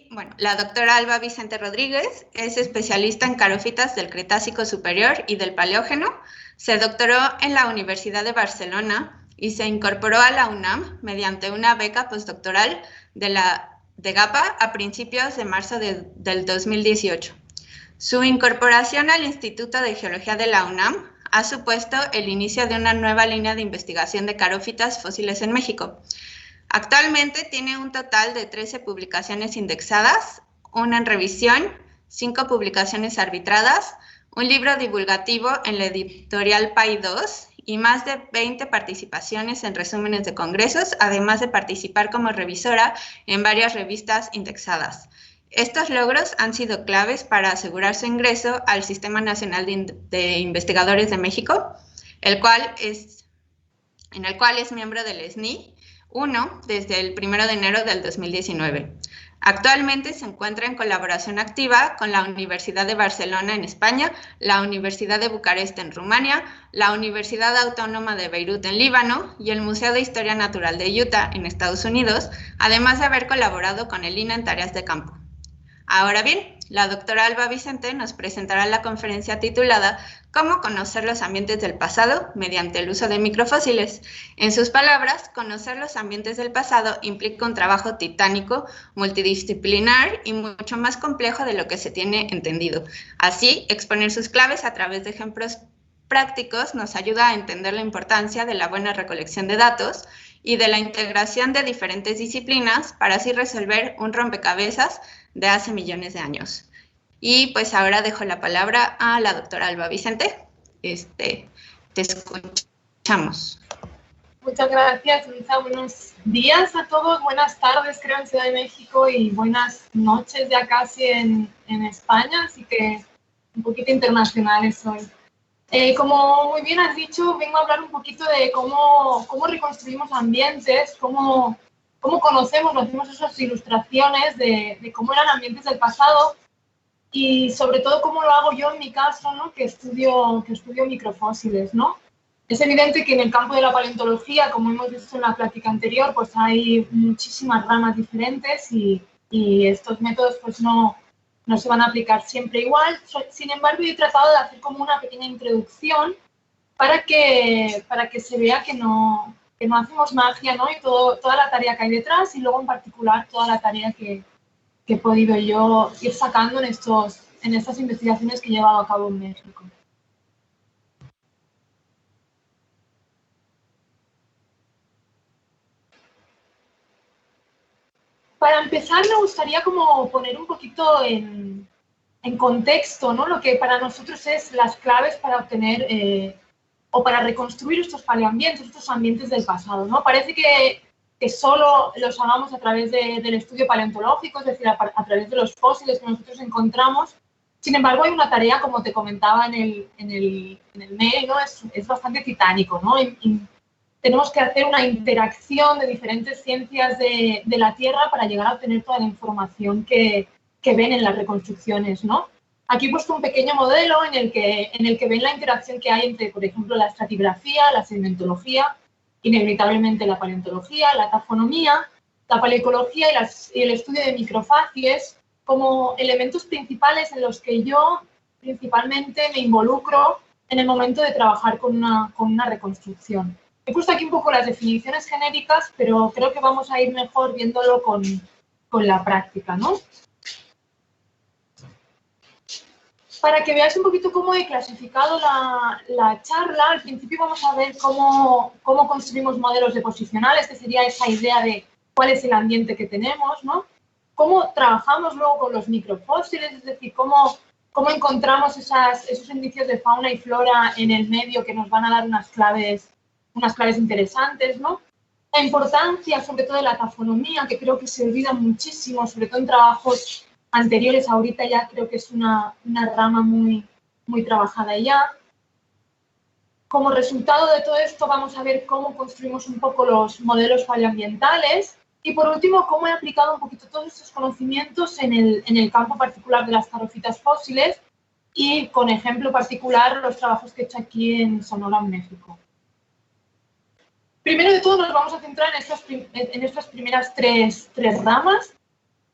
Bueno, la doctora Alba Vicente Rodríguez es especialista en carófitas del Cretácico Superior y del Paleógeno. Se doctoró en la Universidad de Barcelona y se incorporó a la UNAM mediante una beca postdoctoral de GAPA a principios de marzo del 2018. Su incorporación al Instituto de Geología de la UNAM ha supuesto el inicio de una nueva línea de investigación de carófitas fósiles en México. Actualmente tiene un total de 13 publicaciones indexadas, una en revisión, 5 publicaciones arbitradas, un libro divulgativo en la editorial PAI 2 y más de 20 participaciones en resúmenes de congresos, además de participar como revisora en varias revistas indexadas. Estos logros han sido claves para asegurar su ingreso al Sistema Nacional de Investigadores de México, en el cual es miembro del SNI 1 desde el 1 de enero del 2019. Actualmente se encuentra en colaboración activa con la Universidad de Barcelona en España, la Universidad de Bucarest en Rumania, la Universidad Autónoma de Beirut en Líbano y el Museo de Historia Natural de Utah en Estados Unidos, además de haber colaborado con el INAH en tareas de campo. Ahora bien, la doctora Alba Vicente nos presentará la conferencia titulada «Cómo conocer los ambientes del pasado mediante el uso de microfósiles». En sus palabras, conocer los ambientes del pasado implica un trabajo titánico, multidisciplinar y mucho más complejo de lo que se tiene entendido. Así, exponer sus claves a través de ejemplos prácticos nos ayuda a entender la importancia de la buena recolección de datos y de la integración de diferentes disciplinas para así resolver un rompecabezas de hace millones de años. Y pues ahora dejo la palabra a la doctora Alba Vicente. Te escuchamos. Muchas gracias, Luisa. Buenos días a todos, buenas tardes, creo, en Ciudad de México y buenas noches ya casi en España, así que un poquito internacionales hoy. Como muy bien has dicho, vengo a hablar un poquito de cómo reconstruimos ambientes, cómo conocemos, hacemos esas ilustraciones de cómo eran ambientes del pasado y sobre todo cómo lo hago yo en mi caso, ¿no? que estudio microfósiles, ¿no? Es evidente que en el campo de la paleontología, como hemos visto en la plática anterior, pues hay muchísimas ramas diferentes y estos métodos pues no se van a aplicar siempre igual. Sin embargo, yo he tratado de hacer como una pequeña introducción para que se vea que no hacemos magia, ¿no? Y toda la tarea que hay detrás y luego en particular toda la tarea que he podido yo ir sacando en estas investigaciones que he llevado a cabo en México. Para empezar, me gustaría como poner un poquito en contexto, ¿no? Lo que para nosotros es las claves para obtener o para reconstruir estos paleoambientes, estos ambientes del pasado, ¿no? Parece que solo los hagamos a través del estudio paleontológico, es decir, a través de los fósiles que nosotros encontramos. Sin embargo, hay una tarea, como te comentaba en el mail, ¿no? Es bastante titánico, ¿no? Y tenemos que hacer una interacción de diferentes ciencias de la Tierra para llegar a obtener toda la información que ven en las reconstrucciones, ¿no? Aquí he puesto un pequeño modelo en el que ven la interacción que hay entre, por ejemplo, la estratigrafía, la sedimentología, inevitablemente la paleontología, la tafonomía, la paleoecología y el estudio de microfacies como elementos principales en los que yo principalmente me involucro en el momento de trabajar con una reconstrucción. He puesto aquí un poco las definiciones genéricas, pero creo que vamos a ir mejor viéndolo con la práctica, ¿no? Para que veáis un poquito cómo he clasificado la charla, al principio vamos a ver cómo construimos modelos deposicionales, que sería esa idea de cuál es el ambiente que tenemos, ¿no? Cómo trabajamos luego con los microfósiles, es decir, cómo encontramos esos indicios de fauna y flora en el medio que nos van a dar unas claves interesantes, ¿no? La importancia, sobre todo, de la tafonomía, que creo que se olvida muchísimo, sobre todo en trabajos anteriores. Ahorita ya creo que es una rama muy, muy trabajada ya. Como resultado de todo esto, vamos a ver cómo construimos un poco los modelos paleoambientales y, por último, cómo he aplicado un poquito todos estos conocimientos en el campo particular de las carófitas fósiles y, con ejemplo particular, los trabajos que he hecho aquí en Sonora, en México. Primero de todo, nos vamos a centrar en estas primeras tres ramas.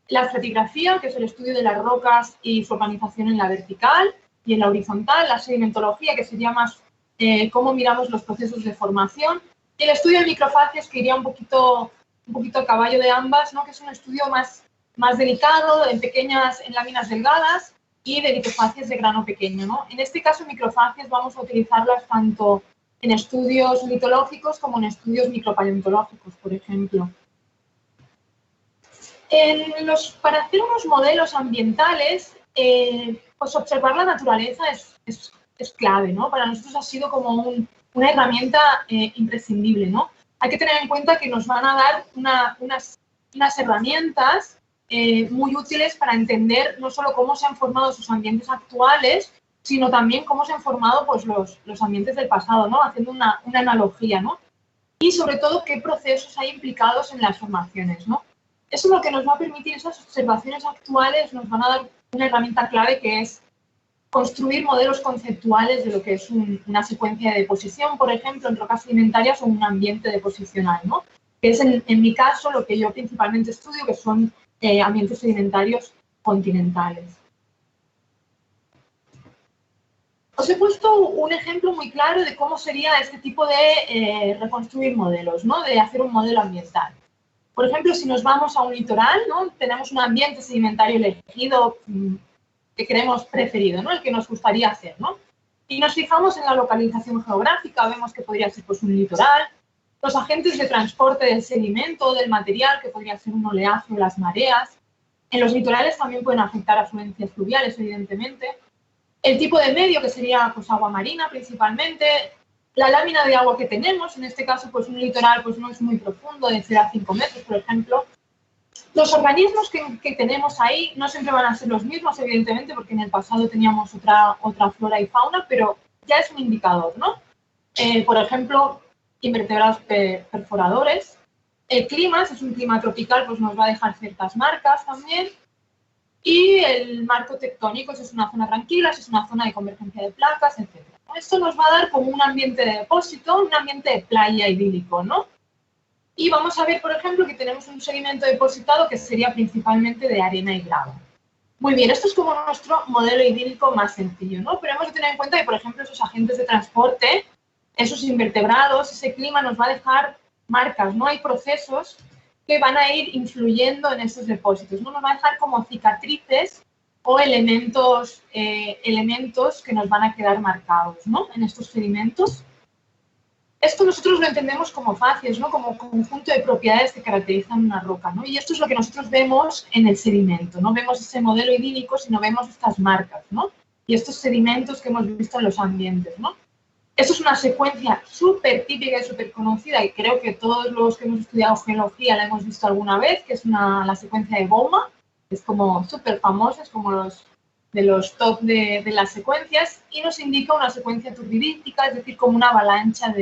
La estratigrafía, que es el estudio de las rocas y su organización en la vertical y en la horizontal. La sedimentología, que sería más cómo miramos los procesos de formación. Y el estudio de microfacies, que iría un poquito a caballo de ambas, ¿no? Que es un estudio más delicado, en láminas delgadas y de litofacies de grano pequeño, ¿no? En este caso, microfacies vamos a utilizarlas tanto en estudios litológicos como en estudios micropaleontológicos, por ejemplo. Para hacer unos modelos ambientales, pues observar la naturaleza es clave, ¿no? Para nosotros ha sido como una herramienta imprescindible, ¿no? Hay que tener en cuenta que nos van a dar unas herramientas muy útiles para entender no solo cómo se han formado sus ambientes actuales, sino también cómo se han formado pues, los ambientes del pasado, ¿no? Haciendo una analogía, ¿no? Y sobre todo qué procesos hay implicados en las formaciones, ¿no? Eso es lo que nos va a permitir, esas observaciones actuales nos van a dar una herramienta clave que es construir modelos conceptuales de lo que es una secuencia de deposición, por ejemplo, en rocas sedimentarias o un ambiente deposicional, ¿no? Que es, en mi caso, lo que yo principalmente estudio, que son ambientes sedimentarios continentales. Os he puesto un ejemplo muy claro de cómo sería este tipo de reconstruir modelos, ¿no? De hacer un modelo ambiental. Por ejemplo, si nos vamos a un litoral, ¿no? Tenemos un ambiente sedimentario elegido que creemos preferido, ¿no? El que nos gustaría hacer, ¿no? Y nos fijamos en la localización geográfica, vemos que podría ser pues, un litoral, los agentes de transporte del sedimento, del material, que podría ser un oleaje o las mareas. En los litorales también pueden afectar afluencias fluviales, evidentemente. El tipo de medio, que sería pues, agua marina principalmente. La lámina de agua que tenemos, en este caso pues un litoral pues no es muy profundo, de 0 a 5 metros, por ejemplo. Los organismos que tenemos ahí no siempre van a ser los mismos, evidentemente, porque en el pasado teníamos otra flora y fauna, pero ya es un indicador, ¿no? Por ejemplo, invertebrados perforadores. El clima, si es un clima tropical, pues nos va a dejar ciertas marcas también. Y el marco tectónico, si es una zona tranquila, si es una zona de convergencia de placas, etc. Esto nos va a dar como un ambiente de depósito, un ambiente de playa idílico, ¿no? Y vamos a ver, por ejemplo, que tenemos un sedimento depositado que sería principalmente de arena y grava. Muy bien, esto es como nuestro modelo idílico más sencillo, ¿no? Pero hemos de tener en cuenta que, por ejemplo, esos agentes de transporte, esos invertebrados, ese clima nos va a dejar marcas, ¿no? Hay procesos que van a ir influyendo en estos depósitos, ¿no? Nos va a dejar como cicatrices o elementos que nos van a quedar marcados, ¿no? En estos sedimentos. Esto nosotros lo entendemos como facies, ¿no? Como conjunto de propiedades que caracterizan una roca, ¿no? Y esto es lo que nosotros vemos en el sedimento. No vemos ese modelo idílico, sino vemos estas marcas, ¿no? Y estos sedimentos que hemos visto en los ambientes, ¿no? Esto es una secuencia súper típica y súper conocida, y creo que todos los que hemos estudiado geología la hemos visto alguna vez, que es la secuencia de Bowman. Es como súper famosa, es como de los top de las secuencias, y nos indica una secuencia turbidística, es decir, como una avalancha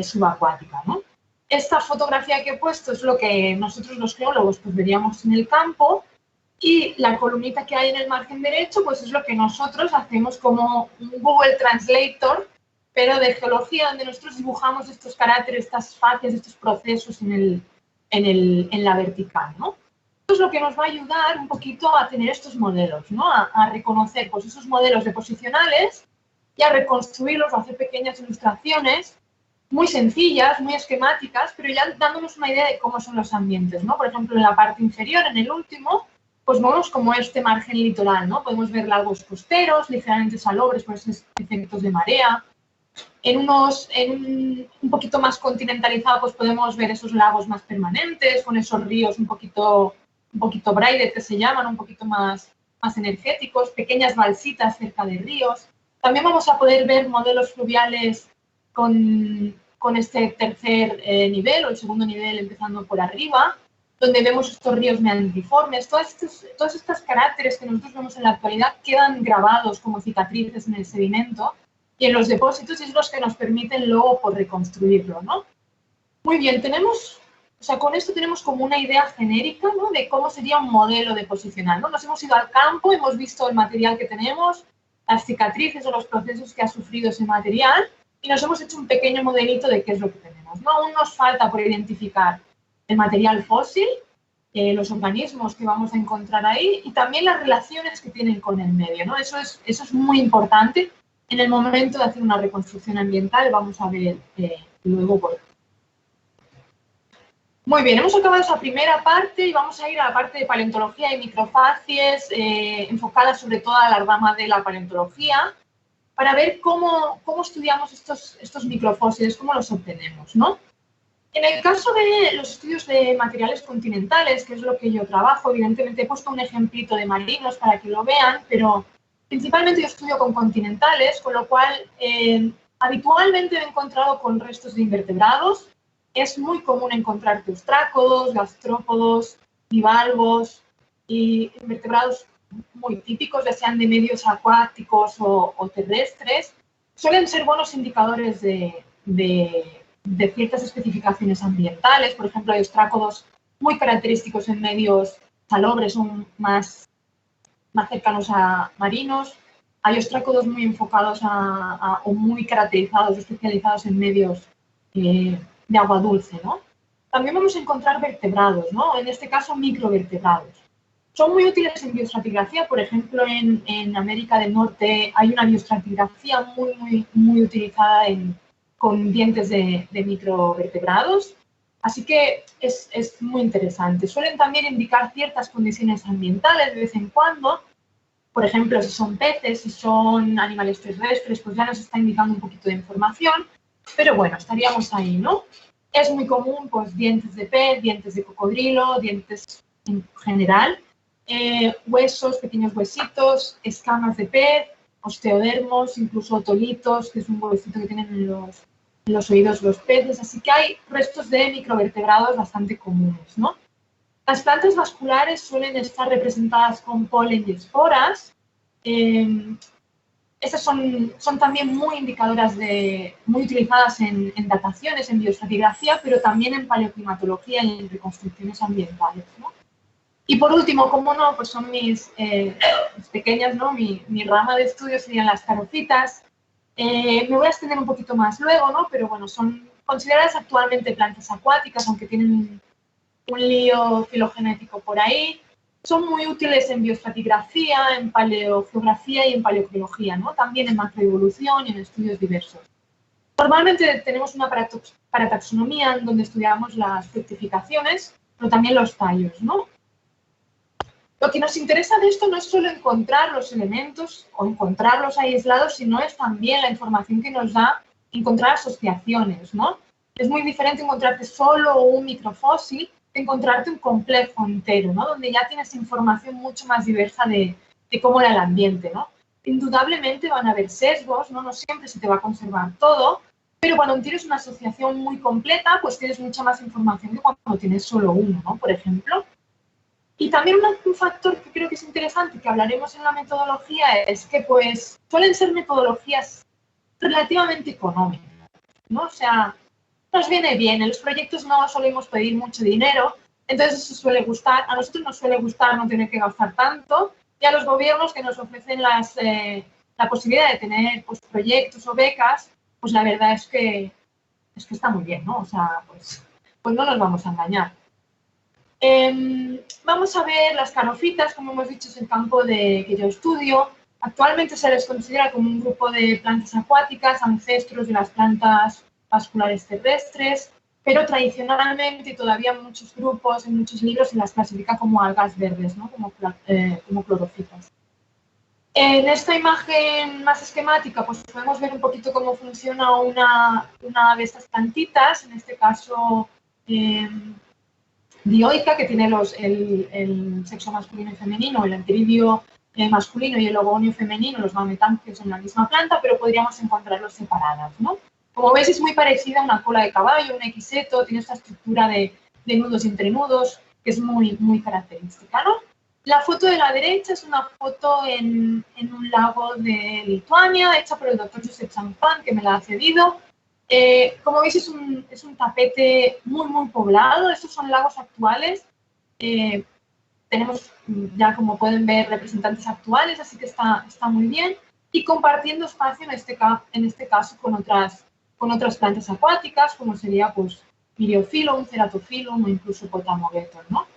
subacuática, ¿no? Esta fotografía que he puesto es lo que nosotros los geólogos pues, veríamos en el campo, y la columnita que hay en el margen derecho pues, es lo que nosotros hacemos como un Google Translator, pero de geología, donde nosotros dibujamos estos caracteres, estas facies, estos procesos en la vertical, ¿no? Esto es lo que nos va a ayudar un poquito a tener estos modelos, ¿no? A reconocer pues, esos modelos deposicionales y a reconstruirlos, a hacer pequeñas ilustraciones muy sencillas, muy esquemáticas, pero ya dándonos una idea de cómo son los ambientes, ¿no? Por ejemplo, en la parte inferior, en el último, pues vemos como este margen litoral, ¿no? Podemos ver lagos costeros, ligeramente salobres por esos efectos de marea. Un poquito más continentalizado, pues podemos ver esos lagos más permanentes, con esos ríos un poquito braided, que se llaman, un poquito más energéticos, pequeñas balsitas cerca de ríos. También vamos a poder ver modelos fluviales con este tercer nivel, o el segundo nivel empezando por arriba, donde vemos estos ríos meandriformes. Todos estos caracteres que nosotros vemos en la actualidad quedan grabados como cicatrices en el sedimento y en los depósitos, y es los que nos permiten luego por reconstruirlo, ¿no? Muy bien, con esto tenemos como una idea genérica, ¿no? De cómo sería un modelo deposicional, ¿no? Nos hemos ido al campo, hemos visto el material que tenemos, las cicatrices o los procesos que ha sufrido ese material, y nos hemos hecho un pequeño modelito de qué es lo que tenemos, ¿no? Aún nos falta por identificar el material fósil, los organismos que vamos a encontrar ahí y también las relaciones que tienen con el medio, ¿no? Eso es muy importante en el momento de hacer una reconstrucción ambiental. Vamos a ver luego por qué. Muy bien, hemos acabado esa primera parte y vamos a ir a la parte de paleontología y microfacies, enfocada sobre todo a la rama de la paleontología, para ver cómo estudiamos estos microfósiles, cómo los obtenemos, ¿no? En el caso de los estudios de materiales continentales, que es lo que yo trabajo, evidentemente he puesto un ejemplito de marinos para que lo vean, pero principalmente yo estudio con continentales, con lo cual habitualmente me he encontrado con restos de invertebrados. Es muy común encontrar teustrácodos, gastrópodos, bivalvos y invertebrados muy típicos, ya sean de medios acuáticos o terrestres. Suelen ser buenos indicadores de ciertas especificaciones ambientales. Por ejemplo, hay ostrácodos muy característicos en medios salobres, son más cercanos a marinos. Hay ostrácodos muy enfocados o muy caracterizados, especializados en medios de agua dulce, ¿no? También vamos a encontrar vertebrados, ¿no? En este caso, microvertebrados. Son muy útiles en bioestratigrafía. Por ejemplo, en América del Norte hay una bioestratigrafía muy utilizada con dientes de microvertebrados. Así que es muy interesante. Suelen también indicar ciertas condiciones ambientales de vez en cuando. Por ejemplo, si son peces, si son animales terrestres, pues ya nos está indicando un poquito de información. Pero bueno, estaríamos ahí, ¿no? Es muy común, pues, dientes de pez, dientes de cocodrilo, dientes en general, huesos, pequeños huesitos, escamas de pez, osteodermos, incluso otolitos, que es un huesito que tienen en los oídos los peces. Así que hay restos de microvertebrados bastante comunes, ¿no? Las plantas vasculares suelen estar representadas con polen y esporas. Estas son también muy indicadoras muy utilizadas en dataciones, en bioestratigrafía, pero también en paleoclimatología y en reconstrucciones ambientales, ¿no? Y por último, como no, pues son mis pequeñas, ¿no? Mi rama de estudio serían las carofitas. Me voy a extender un poquito más luego, ¿no? Pero bueno, son consideradas actualmente plantas acuáticas, aunque tienen un lío filogenético por ahí. Son muy útiles en bioestratigrafía, en paleogeografía y en paleobiología, ¿no? También en macroevolución y en estudios diversos. Normalmente tenemos una parataxonomía en donde estudiamos las fructificaciones, pero también los tallos, ¿no? Lo que nos interesa de esto no es solo encontrar los elementos o encontrarlos aislados, sino es también la información que nos da encontrar asociaciones, ¿no? Es muy diferente encontrarte solo un microfósil que encontrarte un complejo entero, ¿no? Donde ya tienes información mucho más diversa de cómo era el ambiente, ¿no? Indudablemente van a haber sesgos, ¿no? No siempre se te va a conservar todo, pero cuando tienes una asociación muy completa, pues tienes mucha más información que cuando tienes solo uno, ¿no? Por ejemplo. Y también un factor que creo que es interesante, que hablaremos en la metodología, es que pues suelen ser metodologías relativamente económicas, ¿no? O sea, nos viene bien, en los proyectos no solemos pedir mucho dinero, entonces eso suele gustar, a nosotros nos suele gustar no tener que gastar tanto, y a los gobiernos que nos ofrecen la posibilidad de tener pues, proyectos o becas, pues la verdad es que está muy bien, ¿no? O sea, pues no nos vamos a engañar. Vamos a ver las carofitas, como hemos dicho, es el campo que yo estudio. Actualmente se les considera como un grupo de plantas acuáticas, ancestros de las plantas vasculares terrestres, pero tradicionalmente todavía muchos grupos, en muchos libros, se las clasifica como algas verdes, ¿no? como clorofitas. En esta imagen más esquemática, pues podemos ver un poquito cómo funciona una de estas plantitas, en este caso dioica, que tiene el sexo masculino y femenino, el anteridio masculino y el ogonio femenino, los mametáceos en la misma planta, pero podríamos encontrarlos separadas, ¿no? Como veis, es muy parecida a una cola de caballo, un equiseto, tiene esta estructura de nudos y entrenudos, que es muy característica, ¿no? La foto de la derecha es una foto en un lago de Lituania, hecha por el doctor Josep Champán, que me la ha cedido. Como veis, es un tapete muy poblado. Estos son lagos actuales. Tenemos ya, como pueden ver, representantes actuales, así que está muy bien. Y compartiendo espacio, en este caso, con otras plantas acuáticas, como sería pues, Myriophyllum, Ceratophyllum o incluso Potamogeton, ¿no?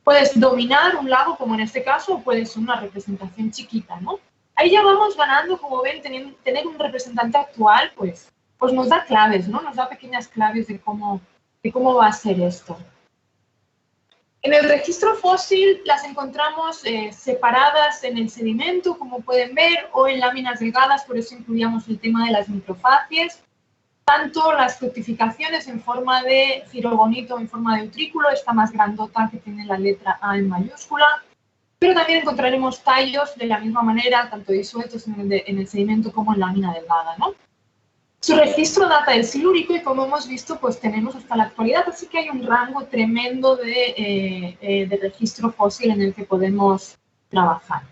Puedes dominar un lago, como en este caso, o puede ser una representación chiquita, ¿no? Ahí ya vamos ganando, como ven, tener un representante actual, pues nos da claves, ¿no? Nos da pequeñas claves de cómo va a ser esto. En el registro fósil las encontramos separadas en el sedimento, como pueden ver, o en láminas delgadas, por eso incluíamos el tema de las microfacies. Tanto las fructificaciones en forma de cirogonito o en forma de utrículo, esta más grandota que tiene la letra A en mayúscula, pero también encontraremos tallos de la misma manera, tanto disueltos en el sedimento como en lámina delgada, ¿no? Su registro data del Silúrico y, como hemos visto, pues tenemos hasta la actualidad, así que hay un rango tremendo de registro fósil en el que podemos trabajar.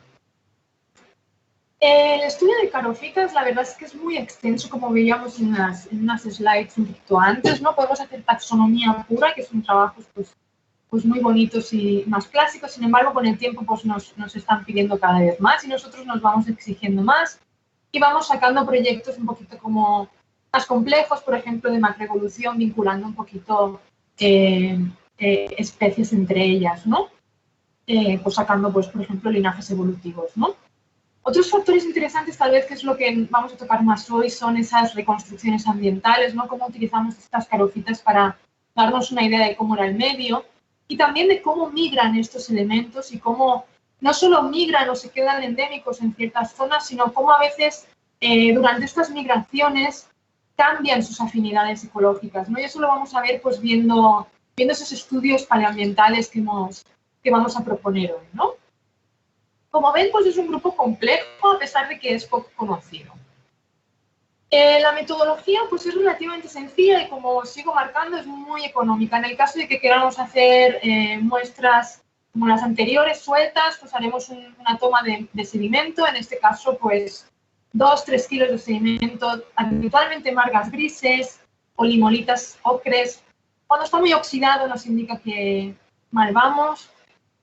El estudio de carofitas, la verdad es que es muy extenso, como veíamos en unas slides un poquito antes, ¿no? Podemos hacer taxonomía pura, que son trabajos pues muy bonitos y más clásicos. Sin embargo, con el tiempo pues nos están pidiendo cada vez más y nosotros nos vamos exigiendo más y vamos sacando proyectos un poquito como más complejos, por ejemplo, de macroevolución, vinculando un poquito especies entre ellas, ¿no? Pues sacando, pues, por ejemplo, linajes evolutivos, ¿no? Otros factores interesantes, tal vez, que es lo que vamos a tocar más hoy, son esas reconstrucciones ambientales, ¿no? Cómo utilizamos estas carofitas para darnos una idea de cómo era el medio y también de cómo migran estos elementos y cómo no solo migran o se quedan endémicos en ciertas zonas, sino cómo a veces durante estas migraciones cambian sus afinidades ecológicas, ¿no? Y eso lo vamos a ver pues viendo esos estudios paleoambientales que vamos a proponer hoy, ¿no? Como ven, pues es un grupo complejo a pesar de que es poco conocido. La metodología pues es relativamente sencilla y, como sigo marcando, es muy económica. En el caso de que queramos hacer muestras como las anteriores, sueltas, pues haremos una toma de sedimento, en este caso pues 2-3 kilos de sedimento, habitualmente margas grises o limolitas ocres. Cuando está muy oxidado nos indica que mal vamos.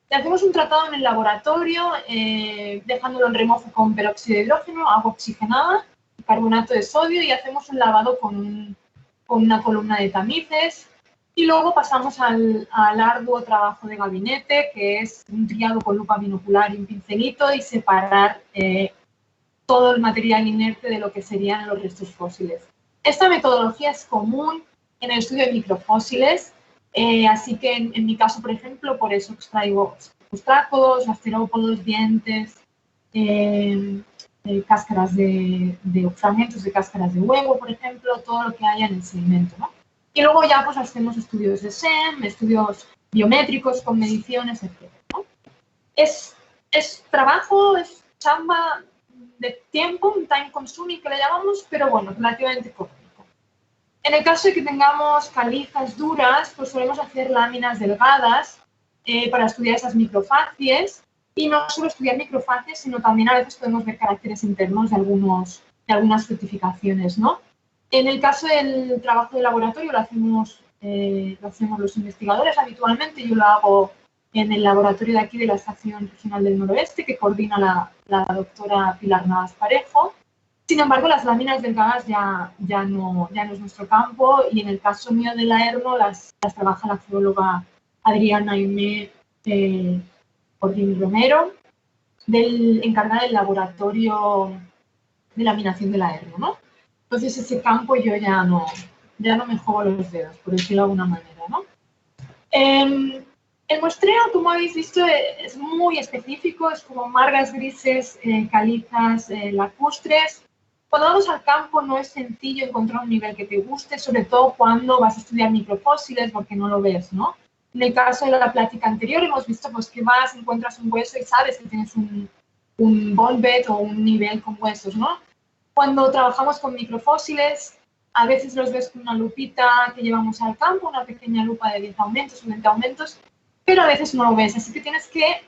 Le hacemos un tratado en el laboratorio, dejándolo en remojo con peróxido de hidrógeno, agua oxigenada, carbonato de sodio, y hacemos un lavado con una columna de tamices. Y luego pasamos al arduo trabajo de gabinete, que es un triado con lupa binocular y un pincelito y separar todo el material inerte de lo que serían los restos fósiles. Esta metodología es común en el estudio de microfósiles, así que en mi caso, por ejemplo, por eso extraigo ostrácodos, gasterópodos, dientes, cáscaras fragmentos de cáscaras de huevo, por ejemplo, todo lo que haya en el sedimento, ¿no? Y luego ya pues hacemos estudios de SEM, estudios biométricos con mediciones, etc., ¿no? Es trabajo, es chamba de tiempo, un time consuming que le llamamos, pero bueno, relativamente económico. En el caso de que tengamos calizas duras, pues solemos hacer láminas delgadas para estudiar esas microfacies, y no solo estudiar microfacies, sino también a veces podemos ver caracteres internos de algunas fructificaciones, ¿no? En el caso del trabajo de laboratorio lo hacemos los investigadores habitualmente. Yo lo hago en el laboratorio de aquí de la Estación Regional del Noroeste, que coordina la doctora Pilar Navas Parejo. Sin embargo, las láminas delgadas ya no es nuestro campo, y en el caso mío de la ERNO las trabaja la geóloga Adriana Aimé Ordín Romero, encargada del laboratorio de laminación de la ERNO, ¿no? Entonces ese campo yo ya no me juego los dedos, por decirlo de alguna manera, ¿no? El muestreo, como habéis visto, es muy específico, es como margas grises, calizas, lacustres. Cuando vamos al campo no es sencillo encontrar un nivel que te guste, sobre todo cuando vas a estudiar microfósiles, porque no lo ves, ¿no? En el caso de la plática anterior hemos visto pues, que vas, encuentras un hueso y sabes que tienes un bone bed o un nivel con huesos, ¿no? Cuando trabajamos con microfósiles, a veces los ves con una lupita que llevamos al campo, una pequeña lupa de 10 aumentos o 20 aumentos, pero a veces no lo ves, así que tienes que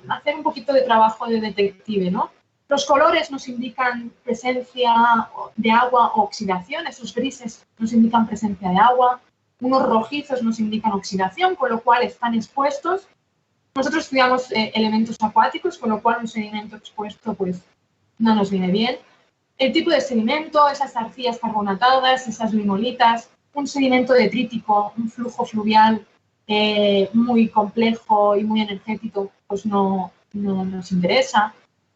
hacer un poquito de trabajo de detective, ¿no? Los colores nos indican presencia de agua o oxidación, esos grises nos indican presencia de agua, unos rojizos nos indican oxidación, con lo cual están expuestos. Nosotros estudiamos elementos acuáticos, con lo cual un sedimento expuesto pues no nos viene bien. El tipo de sedimento, esas arcillas carbonatadas, esas limolitas, un sedimento detrítico, un flujo fluvial muy complejo y muy energético, pues no nos interesa.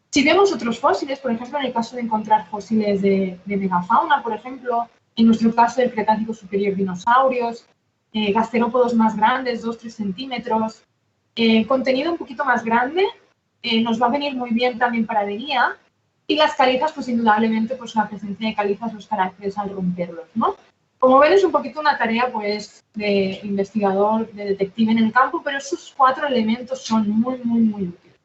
Si vemos otros fósiles, por ejemplo, en el caso de encontrar fósiles de megafauna, por ejemplo, en nuestro caso del Cretácico superior, dinosaurios, gasterópodos más grandes, 2-3 centímetros, contenido un poquito más grande, nos va a venir muy bien también para de guía, y las calizas, pues indudablemente, pues la presencia de calizas los caracteres al romperlos, ¿no? Como ven, es un poquito una tarea, pues, de investigador, de detective en el campo, pero esos 4 elementos son muy, muy, muy útiles.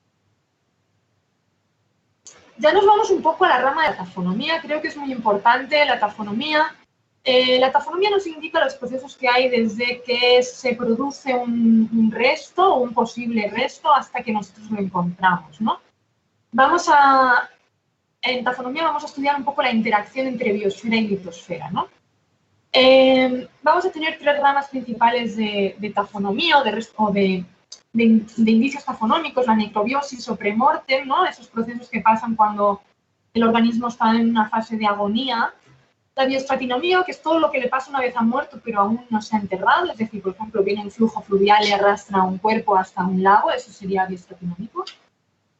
Ya nos vamos un poco a la rama de la taxonomía. Creo que es muy importante la taxonomía. La taxonomía nos indica los procesos que hay desde que se produce un resto o un posible resto hasta que nosotros lo encontramos, ¿no? En taxonomía vamos a estudiar un poco la interacción entre biosfera y litosfera, ¿no? Vamos a tener 3 ramas principales de taxonomía o de indicios taxonómicos: la microbiosis o premortem, ¿no? Esos procesos que pasan cuando el organismo está en una fase de agonía. La bioestratinomía, que es todo lo que le pasa una vez ha muerto pero aún no se ha enterrado, es decir, por ejemplo, viene un flujo fluvial y arrastra un cuerpo hasta un lago, eso sería bioestratinómico.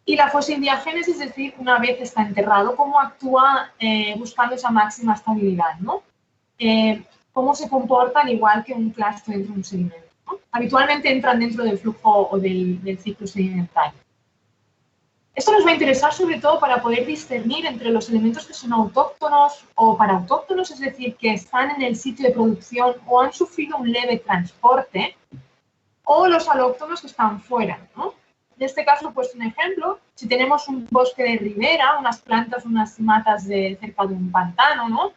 Y la fosildiagénesis, es decir, una vez está enterrado, cómo actúa buscando esa máxima estabilidad, ¿no? Cómo se comportan igual que un clasto dentro de un sedimento, ¿no? Habitualmente entran dentro del flujo o del ciclo sedimentario. Esto nos va a interesar sobre todo para poder discernir entre los elementos que son autóctonos o parautóctonos, es decir, que están en el sitio de producción o han sufrido un leve transporte, o los alóctonos que están fuera, ¿no? En este caso, pues un ejemplo, si tenemos un bosque de ribera, unas plantas, unas matas cerca de un pantano, ¿no?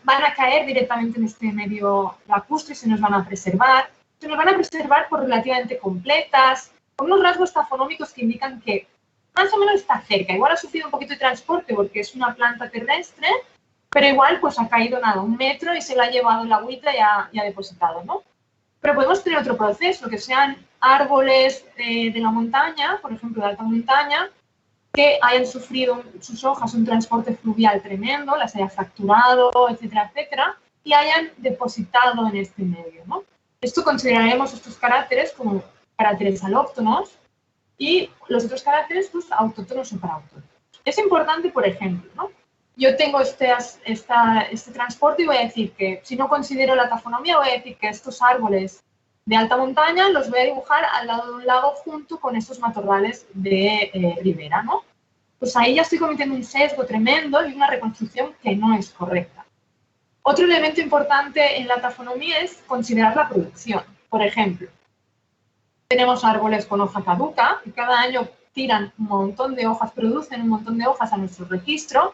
Van a caer directamente en este medio lacustre y se nos van a preservar. Se nos van a preservar por relativamente completas, con unos rasgos taxonómicos que indican que más o menos está cerca. Igual ha sufrido un poquito de transporte porque es una planta terrestre, pero igual pues ha caído nada, 1 metro y se la ha llevado el agüita y ha depositado, ¿no? Pero podemos tener otro proceso, que sean árboles de la montaña, por ejemplo, de alta montaña, que hayan sufrido sus hojas un transporte fluvial tremendo, las haya fracturado, etcétera, etcétera, y hayan depositado en este medio, ¿no? Esto consideraremos estos caracteres como caracteres alóctonos y los otros caracteres, pues, autóctonos o parautóctonos. Es importante, por ejemplo, ¿no? Yo tengo este transporte y voy a decir que, si no considero la taxonomía, voy a decir que estos árboles de alta montaña los voy a dibujar al lado de un lago junto con estos matorrales de ribera, ¿no? Pues ahí ya estoy cometiendo un sesgo tremendo y una reconstrucción que no es correcta. Otro elemento importante en la taxonomía es considerar la producción. Por ejemplo, tenemos árboles con hoja caduca y cada año tiran un montón de hojas, producen un montón de hojas a nuestro registro,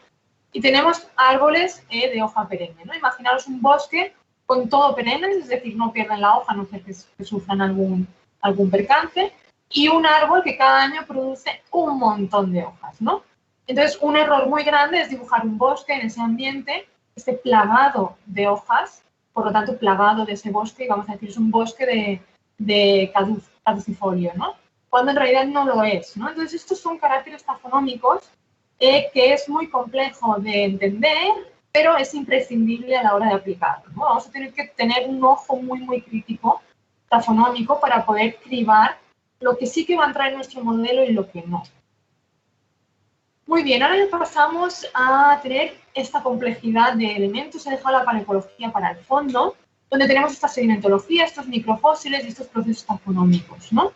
y tenemos árboles de hoja perenne, ¿no? Imaginaros un bosque con todo perenne, es decir, no pierden la hoja, a no ser que sufran algún percance, y un árbol que cada año produce un montón de hojas, ¿no? Entonces, un error muy grande es dibujar un bosque en ese ambiente que esté plagado de hojas, por lo tanto, plagado de ese bosque, y vamos a decir, es un bosque de caducifolio, ¿no? Cuando en realidad no lo es, ¿no? Entonces, estos son caracteres taxonómicos que es muy complejo de entender, pero es imprescindible a la hora de aplicarlo, ¿no? Vamos a tener que tener un ojo muy, muy crítico taxonómico para poder cribar lo que sí que va a entrar en nuestro modelo y lo que no. Muy bien, ahora ya pasamos a tener esta complejidad de elementos. He dejado la paleoecología para el fondo, donde tenemos esta sedimentología, estos microfósiles y estos procesos taxonómicos, ¿no?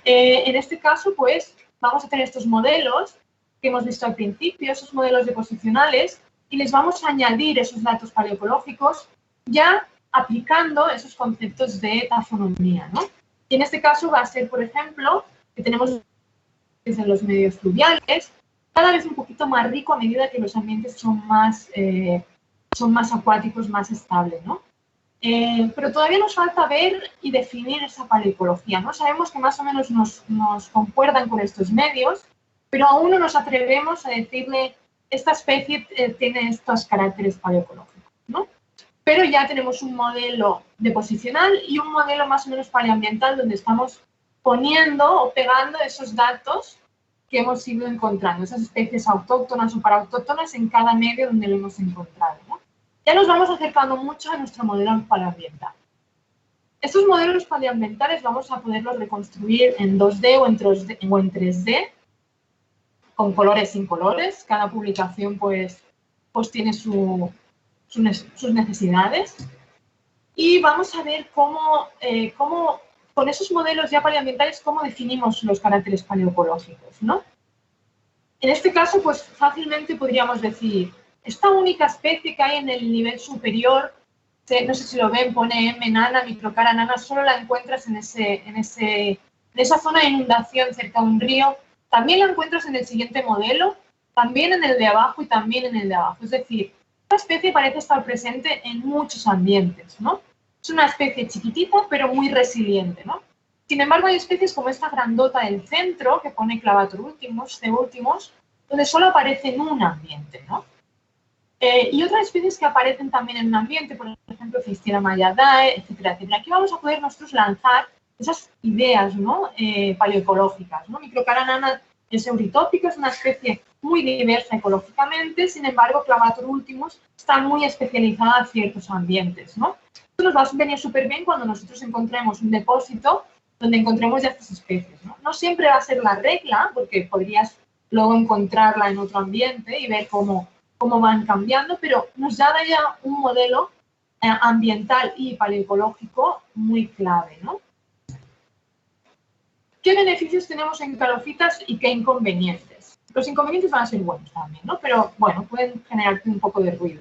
En este caso, pues, vamos a tener estos modelos que hemos visto al principio, esos modelos deposicionales, y les vamos a añadir esos datos paleoecológicos ya aplicando esos conceptos de taxonomía, ¿no? Y en este caso va a ser, por ejemplo, que tenemos en los medios fluviales, cada vez un poquito más rico a medida que los ambientes son más acuáticos, más estables, ¿no? Pero todavía nos falta ver y definir esa paleoecología, ¿no? Sabemos que más o menos nos concuerdan con estos medios, pero aún no nos atrevemos a decirle esta especie tiene estos caracteres paleoecológicos, ¿no? Pero ya tenemos un modelo deposicional y un modelo más o menos paleoambiental donde estamos poniendo o pegando esos datos que hemos ido encontrando, esas especies autóctonas o parautóctonas en cada medio donde lo hemos encontrado, ¿no? Ya nos vamos acercando mucho a nuestro modelo paleoambiental. Estos modelos paleoambientales vamos a poderlos reconstruir en 2D o en 3D, con colores sin colores. Cada publicación pues tiene sus necesidades. Y vamos a ver cómo, con esos modelos ya paleoambientales, cómo definimos los caracteres paleoecológicos, ¿no? En este caso, pues fácilmente podríamos decir, esta única especie que hay en el nivel superior, no sé si lo ven, pone M nana, microcara nana, solo la encuentras en esa zona de inundación cerca de un río. También la encuentras en el siguiente modelo, también en el de abajo y también en el de abajo. Es decir, esta especie parece estar presente en muchos ambientes, ¿no? Es una especie chiquitita, pero muy resiliente, ¿no? Sin embargo, hay especies como esta grandota del centro, que pone clavator últimos, C últimos, donde solo aparece en un ambiente, ¿no? Y otras especies que aparecen también en un ambiente, por ejemplo, Pfistiera mayadae, etcétera, etcétera. Aquí vamos a poder nosotros lanzar esas ideas, ¿no? Paleoecológicas, ¿no? Microcara nana es euritópica, es una especie muy diversa ecológicamente, sin embargo, clavator ultimus está muy especializada en ciertos ambientes, ¿no? Esto nos va a venir súper bien cuando nosotros encontremos un depósito donde encontremos ya estas especies, ¿no? No siempre va a ser la regla, porque podrías luego encontrarla en otro ambiente y ver cómo van cambiando, pero nos da ya un modelo ambiental y paleoecológico muy clave, ¿no? ¿Qué beneficios tenemos en carofitas y qué inconvenientes? Los inconvenientes van a ser buenos también, ¿no? Pero, bueno, pueden generarte un poco de ruido.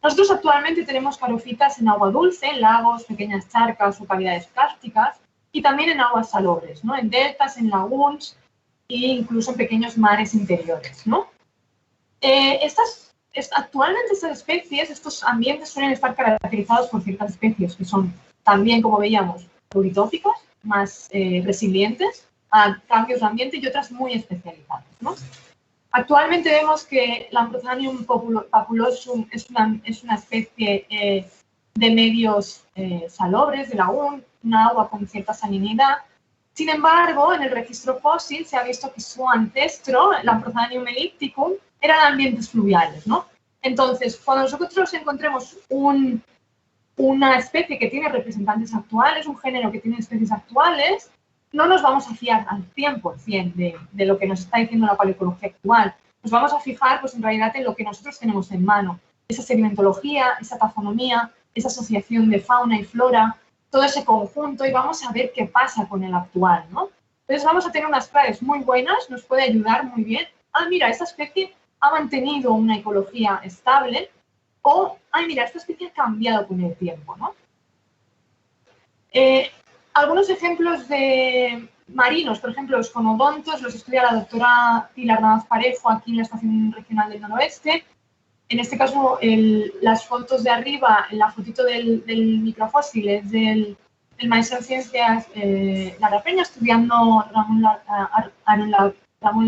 Nosotros actualmente tenemos carofitas en agua dulce, en lagos, pequeñas charcas o cavidades cársticas, y también en aguas salobres, ¿no? En deltas, en lagunes e incluso en pequeños mares interiores, ¿no? Actualmente estas especies, estos ambientes suelen estar caracterizados por ciertas especies que son también, como veíamos, euritópicas, más resilientes a cambios de ambiente y otras muy especializadas, ¿no? Actualmente vemos que Lamprothanium papulosum es una especie de medios salobres, de lagún, una agua con cierta salinidad. Sin embargo, en el registro fósil se ha visto que su ancestro, Lamprothanium ellipticum, era de ambientes fluviales, ¿no? Entonces, cuando nosotros encontremos una especie que tiene representantes actuales, un género que tiene especies actuales, no nos vamos a fiar al 100% de lo que nos está diciendo la paleoecología actual. Nos vamos a fijar, pues en realidad, en lo que nosotros tenemos en mano. Esa sedimentología, esa taxonomía, esa asociación de fauna y flora, todo ese conjunto, y vamos a ver qué pasa con el actual, ¿no? Entonces vamos a tener unas claves muy buenas, nos puede ayudar muy bien. Ah, mira, esta especie ha mantenido una ecología estable, o, ay, mira, esta especie ha cambiado con el tiempo, ¿no? Algunos ejemplos de marinos, por ejemplo, los conodontos, los estudia la doctora Pilar Navas Parejo aquí en la Estación Regional del Noroeste. En este caso, las fotos de arriba, la fotito del microfósil es del maestro en ciencias Lara Peña, estudiando Ramón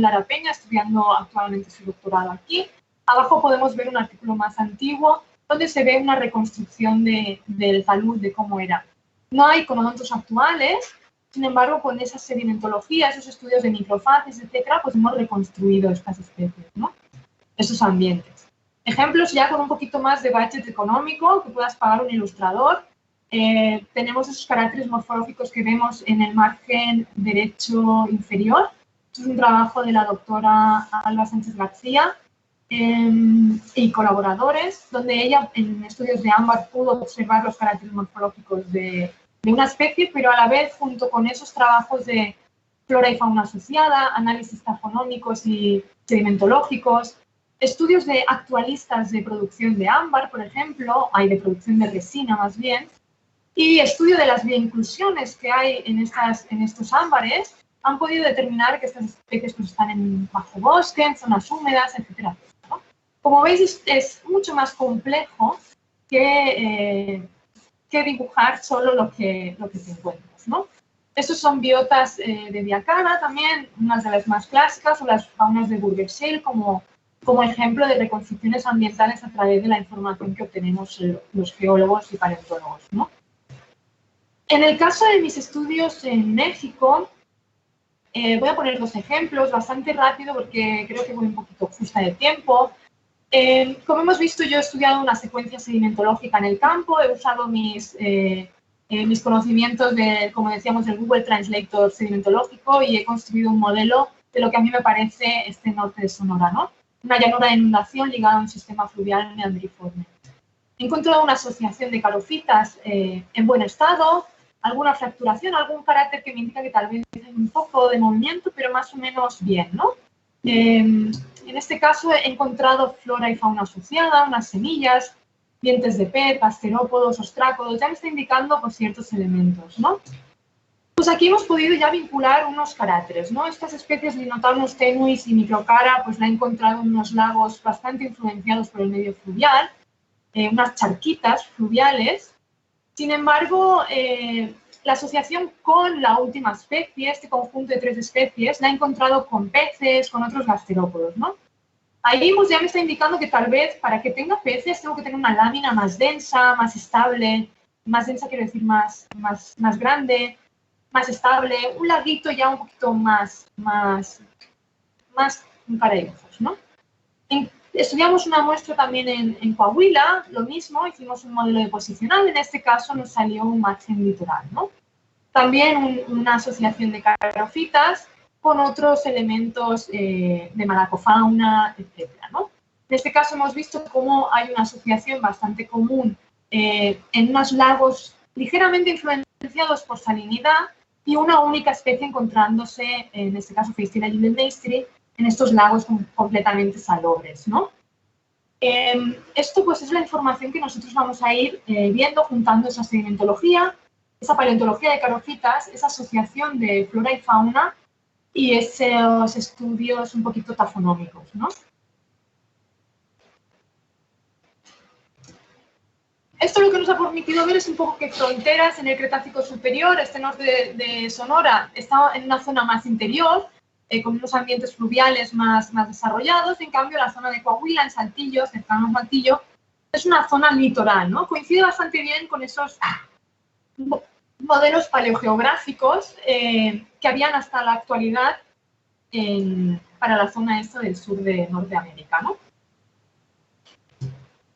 Lara Peña, estudiando actualmente su doctorado aquí. Abajo podemos ver un artículo más antiguo donde se ve una reconstrucción del talud, de cómo era. No hay conodontos actuales, sin embargo, con esa sedimentología, esos estudios de microfacies, etcétera, pues hemos reconstruido estas especies, ¿no? Esos ambientes. Ejemplos ya con un poquito más de budget económico, que puedas pagar un ilustrador. Tenemos esos caracteres morfológicos que vemos en el margen derecho inferior. Esto es un trabajo de la doctora Alba Sánchez García y colaboradores, donde ella en estudios de ámbar pudo observar los caracteres morfológicos de una especie, pero a la vez junto con esos trabajos de flora y fauna asociada, análisis taxonómicos y sedimentológicos, estudios de actualistas de producción de ámbar, por ejemplo, hay de producción de resina más bien, y estudio de las bioinclusiones que hay en estos ámbares, han podido determinar que estas especies pues, están en bajo bosque, en zonas húmedas, etcétera, ¿no? Como veis, es mucho más complejo que dibujar solo lo que te encuentras, ¿no? Estos son biotas de Diacara también, unas de las más clásicas, o las faunas de Burger-Shale como ejemplo de reconstrucciones ambientales a través de la información que obtenemos los geólogos y paleontólogos, ¿no? En el caso de mis estudios en México, voy a poner dos ejemplos bastante rápido porque creo que voy un poquito justa de tiempo. Como hemos visto, yo he estudiado una secuencia sedimentológica en el campo, he usado mis mis conocimientos de, como decíamos, del Google Translator sedimentológico y he construido un modelo de lo que a mí me parece este norte de Sonora, ¿no? Una llanura de inundación ligada a un sistema fluvial meandriforme. He encontrado una asociación de carofitas en buen estado, alguna fracturación, algún carácter que me indica que tal vez hay un poco de movimiento, pero más o menos bien, ¿no? En este caso he encontrado flora y fauna asociada, unas semillas, dientes de pez, gasterópodos, ostrácodos, ya me está indicando pues, ciertos elementos, ¿no? Pues aquí hemos podido ya vincular unos caracteres, ¿no? Estas especies Linotaurus tenuis y Microcara, pues la he encontrado en unos lagos bastante influenciados por el medio fluvial, unas charquitas fluviales. Sin embargo, la asociación con la última especie, este conjunto de 3 especies, la he encontrado con peces, con otros gasterópodos, ¿no? Ahí pues, ya me está indicando que tal vez para que tenga peces tengo que tener una lámina más densa, más estable, más densa quiero decir más grande, más estable, un laguito ya un poquito más cara y ojos, ¿no? Estudiamos una muestra también en Coahuila, lo mismo, hicimos un modelo de posicional, en este caso nos salió un margen litoral, ¿no? También una asociación de carofitas con otros elementos de malacofauna, etcétera, ¿no? En este caso hemos visto cómo hay una asociación bastante común en unos lagos ligeramente influenciados por salinidad y una única especie encontrándose, en este caso Feistina gildenmeisteri, en estos lagos completamente salobres, ¿no? Esto pues es la información que nosotros vamos a ir viendo juntando esa sedimentología, esa paleontología de carofitas, esa asociación de flora y fauna y esos estudios un poquito tafonómicos, ¿no? Esto lo que nos ha permitido ver es un poco que fronteras en el Cretácico superior, este norte de Sonora, está en una zona más interior, con unos ambientes fluviales más desarrollados. En cambio, la zona de Coahuila, en Saltillo, cercano a Saltillo, es una zona litoral, ¿no? Coincide bastante bien con esos modelos paleogeográficos que habían hasta la actualidad para la zona esta del sur de Norteamérica, ¿no?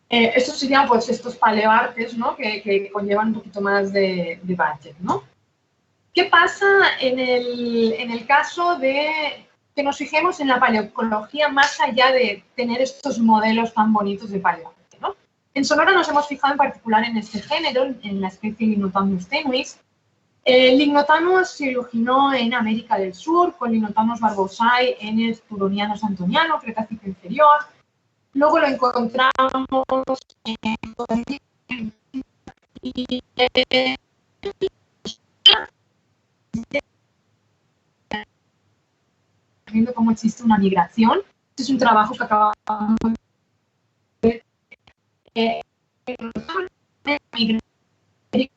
Estos serían pues estos paleoartes, ¿no? que conllevan un poquito más de budget, ¿no? ¿Qué pasa en el caso de que nos fijemos en la paleoecología más allá de tener estos modelos tan bonitos de paleoarte, ¿no? En Sonora nos hemos fijado en particular en este género, en la especie Linotaurus tenuis. Linotaurus se originó en América del Sur, con Linotaurus barbosae en el Turoniano Santoniano, Cretácico inferior. Luego lo encontramos viendo cómo existe una migración. Este es un trabajo que acabamos de ver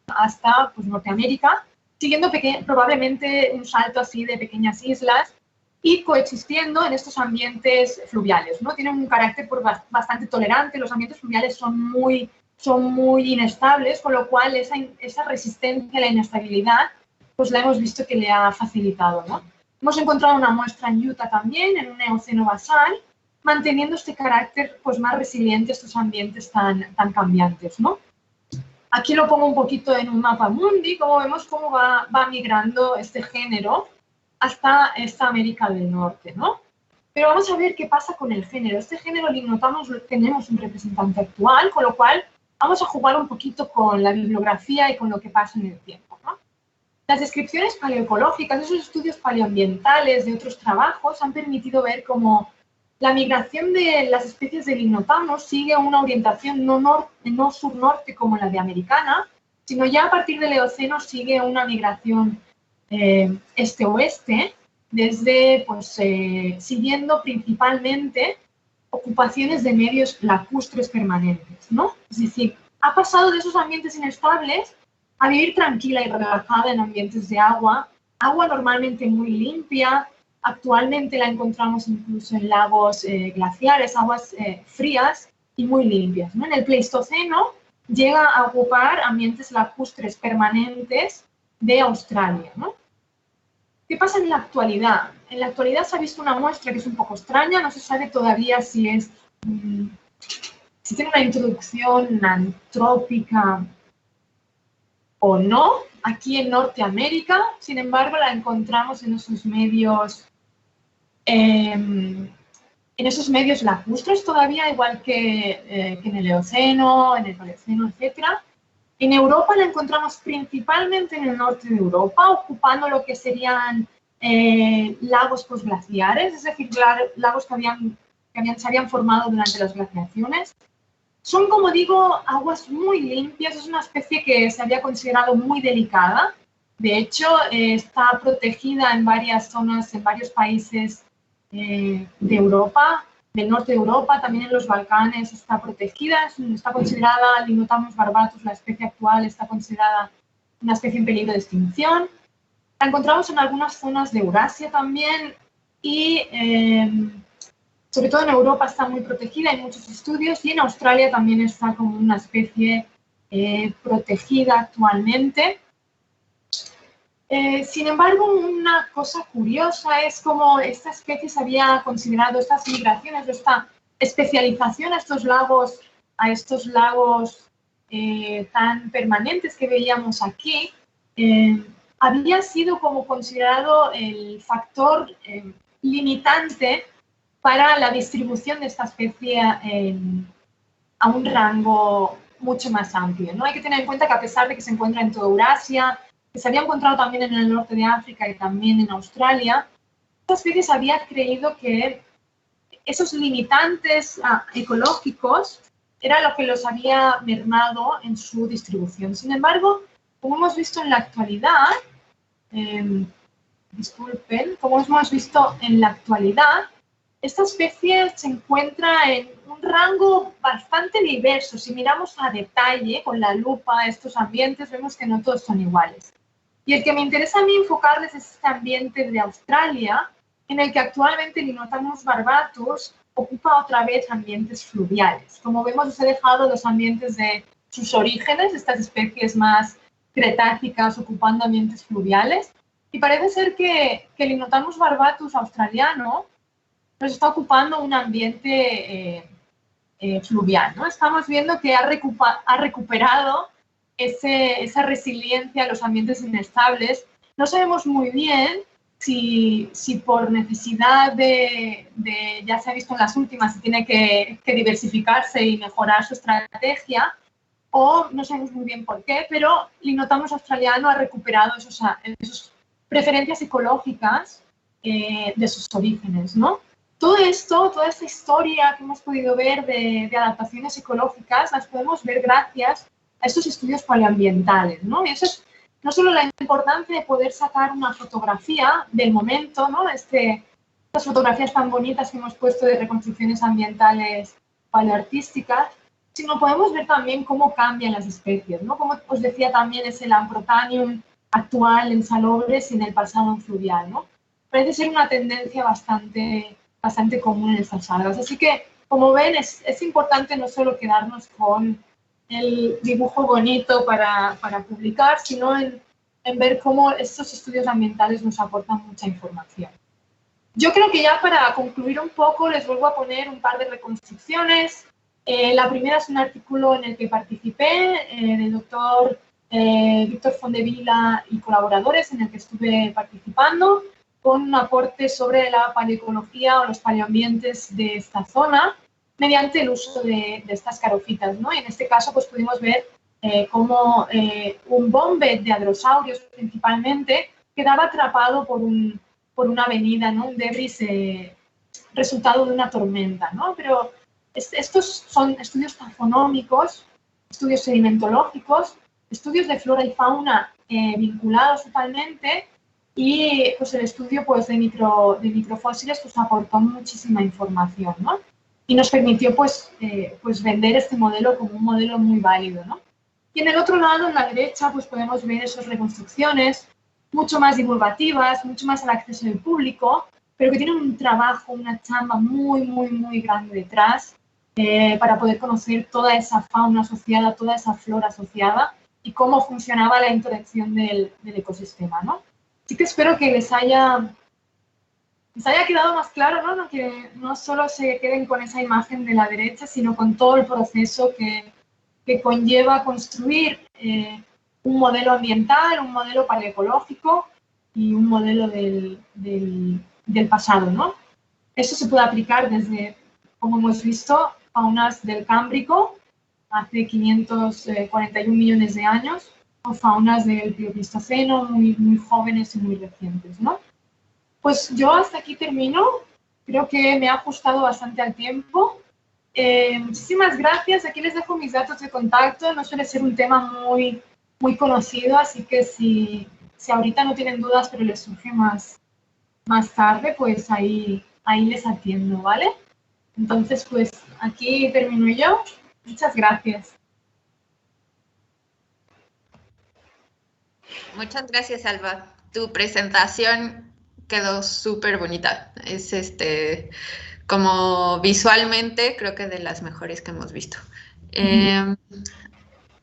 hasta pues, Norteamérica, siguiendo probablemente un salto así de pequeñas islas y coexistiendo en estos ambientes fluviales, ¿no? Tienen un carácter pues, bastante tolerante, los ambientes fluviales son muy inestables, con lo cual esa resistencia a la inestabilidad pues la hemos visto que le ha facilitado, ¿no? Hemos encontrado una muestra en Utah también, en un eoceno basal, manteniendo este carácter pues, más resiliente a estos ambientes tan cambiantes, ¿no? Aquí lo pongo un poquito en un mapa mundi, como vemos cómo va migrando este género hasta esta América del Norte, ¿no? Pero vamos a ver qué pasa con el género. Este género Linotaurus tenemos un representante actual, con lo cual vamos a jugar un poquito con la bibliografía y con lo que pasa en el tiempo, ¿no? Las descripciones paleoecológicas, esos estudios paleoambientales de otros trabajos han permitido ver cómo la migración de las especies de Linotaurus sigue una orientación no sur-norte como la de americana, sino ya a partir del Eoceno sigue una migración este-oeste, desde, pues, siguiendo principalmente ocupaciones de medios lacustres permanentes, ¿no? Es decir, ha pasado de esos ambientes inestables a vivir tranquila y relajada en ambientes de agua normalmente muy limpia. Actualmente la encontramos incluso en lagos glaciares, aguas frías y muy limpias, ¿no? En el Pleistoceno llega a ocupar ambientes lacustres permanentes de Australia, ¿no? ¿Qué pasa en la actualidad? En la actualidad se ha visto una muestra que es un poco extraña, no se sabe todavía si tiene una introducción antrópica o no. Aquí en Norteamérica, sin embargo, la encontramos en esos medios lacustres todavía, igual que en el Eoceno, en el Paleoceno, etc. En Europa la encontramos principalmente en el norte de Europa, ocupando lo que serían lagos posglaciares, es decir, lagos que se habían formado durante las glaciaciones. Son, como digo, aguas muy limpias, es una especie que se había considerado muy delicada. De hecho, está protegida en varias zonas, en varios países de Europa, del norte de Europa, también en los Balcanes está protegida, está considerada, Linotamus barbatus, la especie actual, está considerada una especie en peligro de extinción. La encontramos en algunas zonas de Eurasia también y sobre todo en Europa está muy protegida, hay muchos estudios, y en Australia también está como una especie protegida actualmente. Sin embargo, una cosa curiosa es cómo esta especie se había considerado, estas migraciones, esta especialización a estos lagos tan permanentes que veíamos aquí, había sido como considerado el factor limitante para la distribución de esta especie a un rango mucho más amplio, ¿no? Hay que tener en cuenta que a pesar de que se encuentra en toda Eurasia, que se había encontrado también en el norte de África y también en Australia, estas especies había creído que esos limitantes ecológicos era lo que los había mermado en su distribución. Sin embargo, como hemos visto en la actualidad, como hemos visto en la actualidad, esta especie se encuentra en un rango bastante diverso. Si miramos a detalle con la lupa estos ambientes, vemos que no todos son iguales. Y el que me interesa a mí enfocarles es este ambiente de Australia, en el que actualmente Linotamus barbatus ocupa otra vez ambientes fluviales. Como vemos, os he dejado los ambientes de sus orígenes, estas especies más cretácicas ocupando ambientes fluviales. Y parece ser que Linotamus barbatus australiano nos está ocupando un ambiente fluvial, ¿no? Estamos viendo que ha recuperado esa resiliencia a los ambientes inestables. No sabemos muy bien si por necesidad ya se ha visto en las últimas, si tiene que diversificarse y mejorar su estrategia, o no sabemos muy bien por qué, pero Linotamus australiano ha recuperado esas preferencias ecológicas de sus orígenes, ¿no? Todo esto, toda esta historia que hemos podido ver de adaptaciones ecológicas, las podemos ver gracias a estos estudios paleoambientales, ¿no? Y eso es no solo la importancia de poder sacar una fotografía del momento, ¿no? Estas fotografías tan bonitas que hemos puesto de reconstrucciones ambientales paleoartísticas, sino podemos ver también cómo cambian las especies, ¿no? Como os decía también, es el Amprotanium actual en salobres y en el pasado en fluvial, ¿no? Parece ser una tendencia bastante común en estas algas. Así que, como ven, es importante no solo quedarnos con el dibujo bonito para publicar, sino en ver cómo estos estudios ambientales nos aportan mucha información. Yo creo que ya para concluir un poco les vuelvo a poner un par de reconstrucciones. La primera es un artículo en el que participé del doctor Víctor Fondevila y colaboradores, en el que estuve participando, con un aporte sobre la paleoecología o los paleoambientes de esta zona mediante el uso de estas carofitas, ¿no? Y en este caso pues pudimos ver cómo un bombet de hadrosaurios principalmente quedaba atrapado por una avenida, ¿no? Un debris resultado de una tormenta, ¿no? Pero estos son estudios taxonómicos, estudios sedimentológicos, estudios de flora y fauna vinculados totalmente, y pues el estudio pues, de microfósiles pues, aportó muchísima información, ¿no? Y nos permitió pues vender este modelo como un modelo muy válido, ¿no? Y en el otro lado, en la derecha, pues podemos ver esas reconstrucciones mucho más divulgativas, mucho más al acceso del público, pero que tienen un trabajo, una chamba muy, muy, muy grande detrás para poder conocer toda esa fauna asociada, toda esa flora asociada y cómo funcionaba la interacción del ecosistema, ¿no? Así que espero que les haya quedado más claro, ¿no? Que no solo se queden con esa imagen de la derecha, sino con todo el proceso que conlleva construir un modelo ambiental, un modelo paleoecológico y un modelo del pasado, ¿no? Eso se puede aplicar desde, como hemos visto, faunas del Cámbrico, hace 541 millones de años, o faunas del Pleistoceno, muy jóvenes y muy recientes, ¿no? Pues yo hasta aquí termino. Creo que me ha ajustado bastante al tiempo. Muchísimas gracias. Aquí les dejo mis datos de contacto. No suele ser un tema muy conocido, así que si ahorita no tienen dudas, pero les surge más tarde, pues ahí les atiendo, ¿vale? Entonces, pues aquí termino yo. Muchas gracias. Muchas gracias, Alba. Tu presentación quedó súper bonita. Es como visualmente, creo que de las mejores que hemos visto.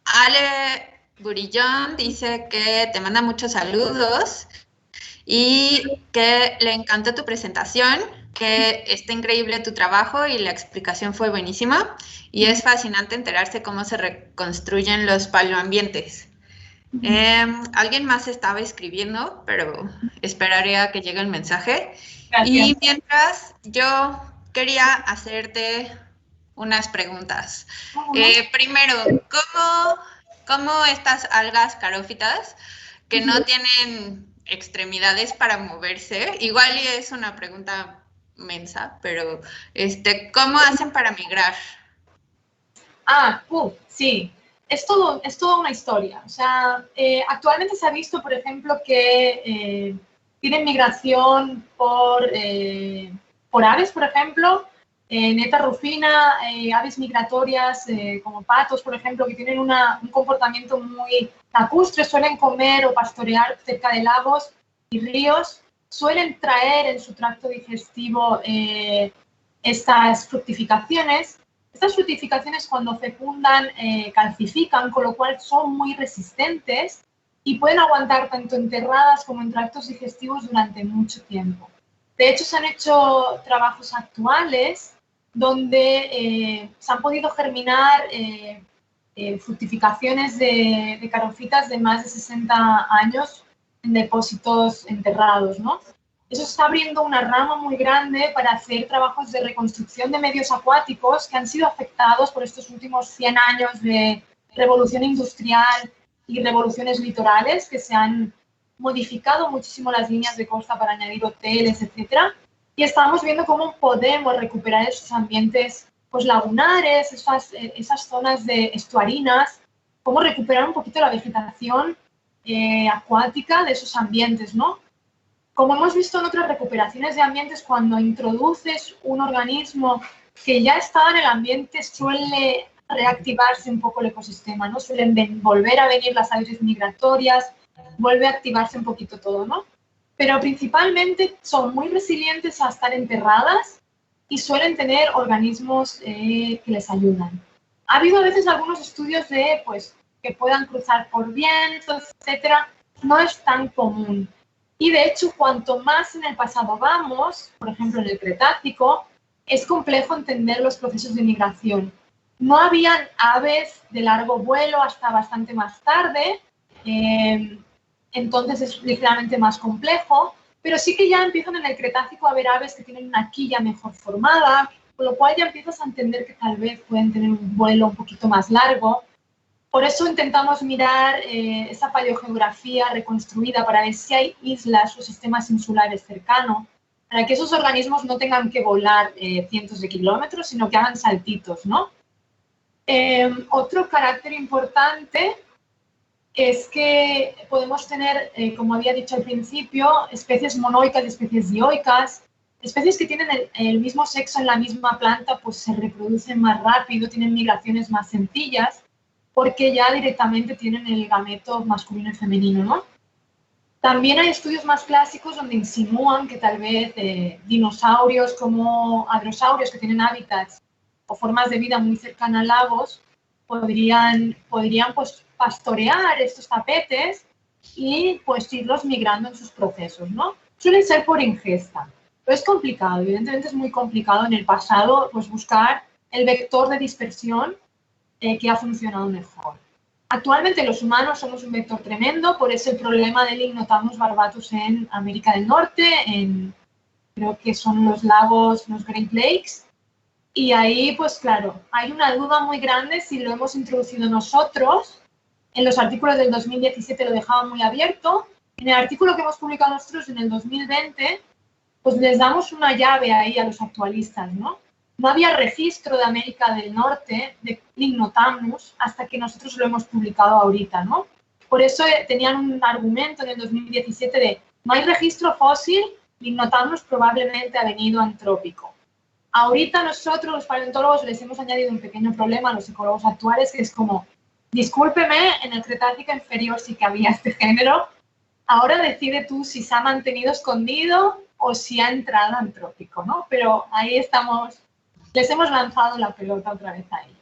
Ale Burillón dice que te manda muchos saludos y que le encantó tu presentación, que está increíble tu trabajo y la explicación fue buenísima y es fascinante enterarse cómo se reconstruyen los paleoambientes. Alguien más estaba escribiendo, pero esperaré a que llegue el mensaje. Gracias. Y mientras, yo quería hacerte unas preguntas. Primero, ¿cómo estas algas carófitas que no tienen extremidades para moverse? Igual y es una pregunta mensa, pero ¿cómo hacen para migrar? Sí. Es toda una historia. O sea, actualmente se ha visto, por ejemplo, que tienen migración por aves, por ejemplo, neta rufina, aves migratorias como patos, por ejemplo, que tienen un comportamiento muy lacustre, suelen comer o pastorear cerca de lagos y ríos, suelen traer en su tracto digestivo estas fructificaciones. Estas fructificaciones cuando fecundan calcifican, con lo cual son muy resistentes y pueden aguantar tanto enterradas como en tractos digestivos durante mucho tiempo. De hecho, se han hecho trabajos actuales donde se han podido germinar fructificaciones de carofitas de más de 60 años en depósitos enterrados, ¿no? Eso está abriendo una rama muy grande para hacer trabajos de reconstrucción de medios acuáticos que han sido afectados por estos últimos 100 años de revolución industrial y revoluciones litorales, que se han modificado muchísimo las líneas de costa para añadir hoteles, etcétera. Y estamos viendo cómo podemos recuperar esos ambientes pues, lagunares, esas zonas de estuarinas, cómo recuperar un poquito la vegetación acuática de esos ambientes, ¿no? Como hemos visto en otras recuperaciones de ambientes, cuando introduces un organismo que ya estaba en el ambiente, suele reactivarse un poco el ecosistema, ¿no? Suelen volver a venir las aves migratorias, vuelve a activarse un poquito todo, ¿no? Pero principalmente son muy resilientes a estar enterradas y suelen tener organismos que les ayudan. Ha habido a veces algunos estudios de, pues, que puedan cruzar por vientos, etcétera. No es tan común. Y de hecho, cuanto más en el pasado vamos, por ejemplo en el Cretácico, es complejo entender los procesos de migración. No habían aves de largo vuelo hasta bastante más tarde, entonces es ligeramente más complejo, pero sí que ya empiezan en el Cretácico a haber aves que tienen una quilla mejor formada, con lo cual ya empiezas a entender que tal vez pueden tener un vuelo un poquito más largo. Por eso intentamos mirar esa paleogeografía reconstruida para ver si hay islas o sistemas insulares cercanos, para que esos organismos no tengan que volar cientos de kilómetros, sino que hagan saltitos, ¿no? Otro carácter importante es que podemos tener, como había dicho al principio, especies monoicas y especies dioicas. Especies que tienen el mismo sexo en la misma planta, pues se reproducen más rápido, tienen migraciones más sencillas, porque ya directamente tienen el gameto masculino y femenino, ¿no? También hay estudios más clásicos donde insinúan que tal vez dinosaurios como hadrosaurios que tienen hábitats o formas de vida muy cercanas a lagos podrían pues, pastorear estos tapetes y pues irlos migrando en sus procesos, ¿no? Suelen ser por ingesta, pero es complicado, evidentemente es muy complicado en el pasado pues buscar el vector de dispersión que ha funcionado mejor. Actualmente los humanos somos un vector tremendo, por eso el problema del Ignotamus barbatus en América del Norte, creo que son los lagos, los Great Lakes, y ahí, pues claro, hay una duda muy grande si lo hemos introducido nosotros. En los artículos del 2017 lo dejaban muy abierto. En el artículo que hemos publicado nosotros en el 2020, pues les damos una llave ahí a los actualistas, ¿no? No había registro de América del Norte, de Ignotamus, hasta que nosotros lo hemos publicado ahorita, ¿no? Por eso tenían un argumento en el 2017 de no hay registro fósil, Ignotamus probablemente ha venido antrópico. Ahorita nosotros, los paleontólogos, les hemos añadido un pequeño problema a los ecólogos actuales, que es como, discúlpeme, en el Cretácico inferior sí que había este género, ahora decide tú si se ha mantenido escondido o si ha entrado antrópico, ¿no? Pero ahí estamos, les hemos lanzado la pelota otra vez a ellos.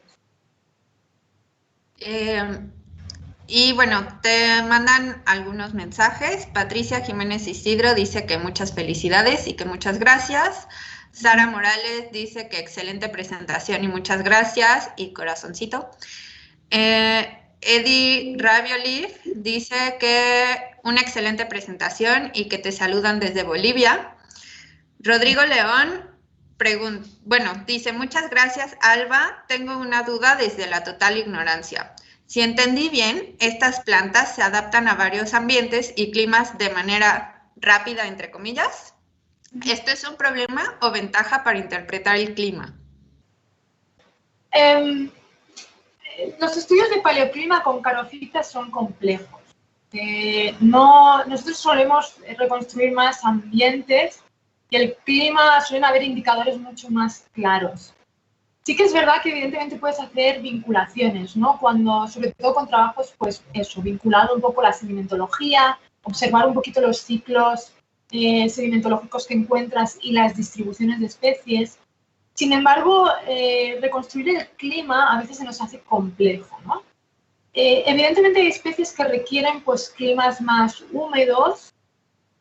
Y bueno, te mandan algunos mensajes. Patricia Jiménez Isidro dice que muchas felicidades y que muchas gracias. Sara Morales dice que excelente presentación y muchas gracias y corazoncito. Eddie Ravioli dice que una excelente presentación y que te saludan desde Bolivia. Rodrigo León dice muchas gracias, Alba. Tengo una duda desde la total ignorancia. Si entendí bien, estas plantas se adaptan a varios ambientes y climas de manera rápida, entre comillas. ¿Esto es un problema o ventaja para interpretar el clima? Los estudios de paleoclima con carofitas son complejos. Nosotros solemos reconstruir más ambientes y el clima suelen haber indicadores mucho más claros. Sí que es verdad que evidentemente puedes hacer vinculaciones, ¿no? Sobre todo con trabajos, pues eso, vinculado un poco a la sedimentología, observar un poquito los ciclos sedimentológicos que encuentras y las distribuciones de especies. Sin embargo, reconstruir el clima a veces se nos hace complejo, ¿no? Evidentemente hay especies que requieren pues, climas más húmedos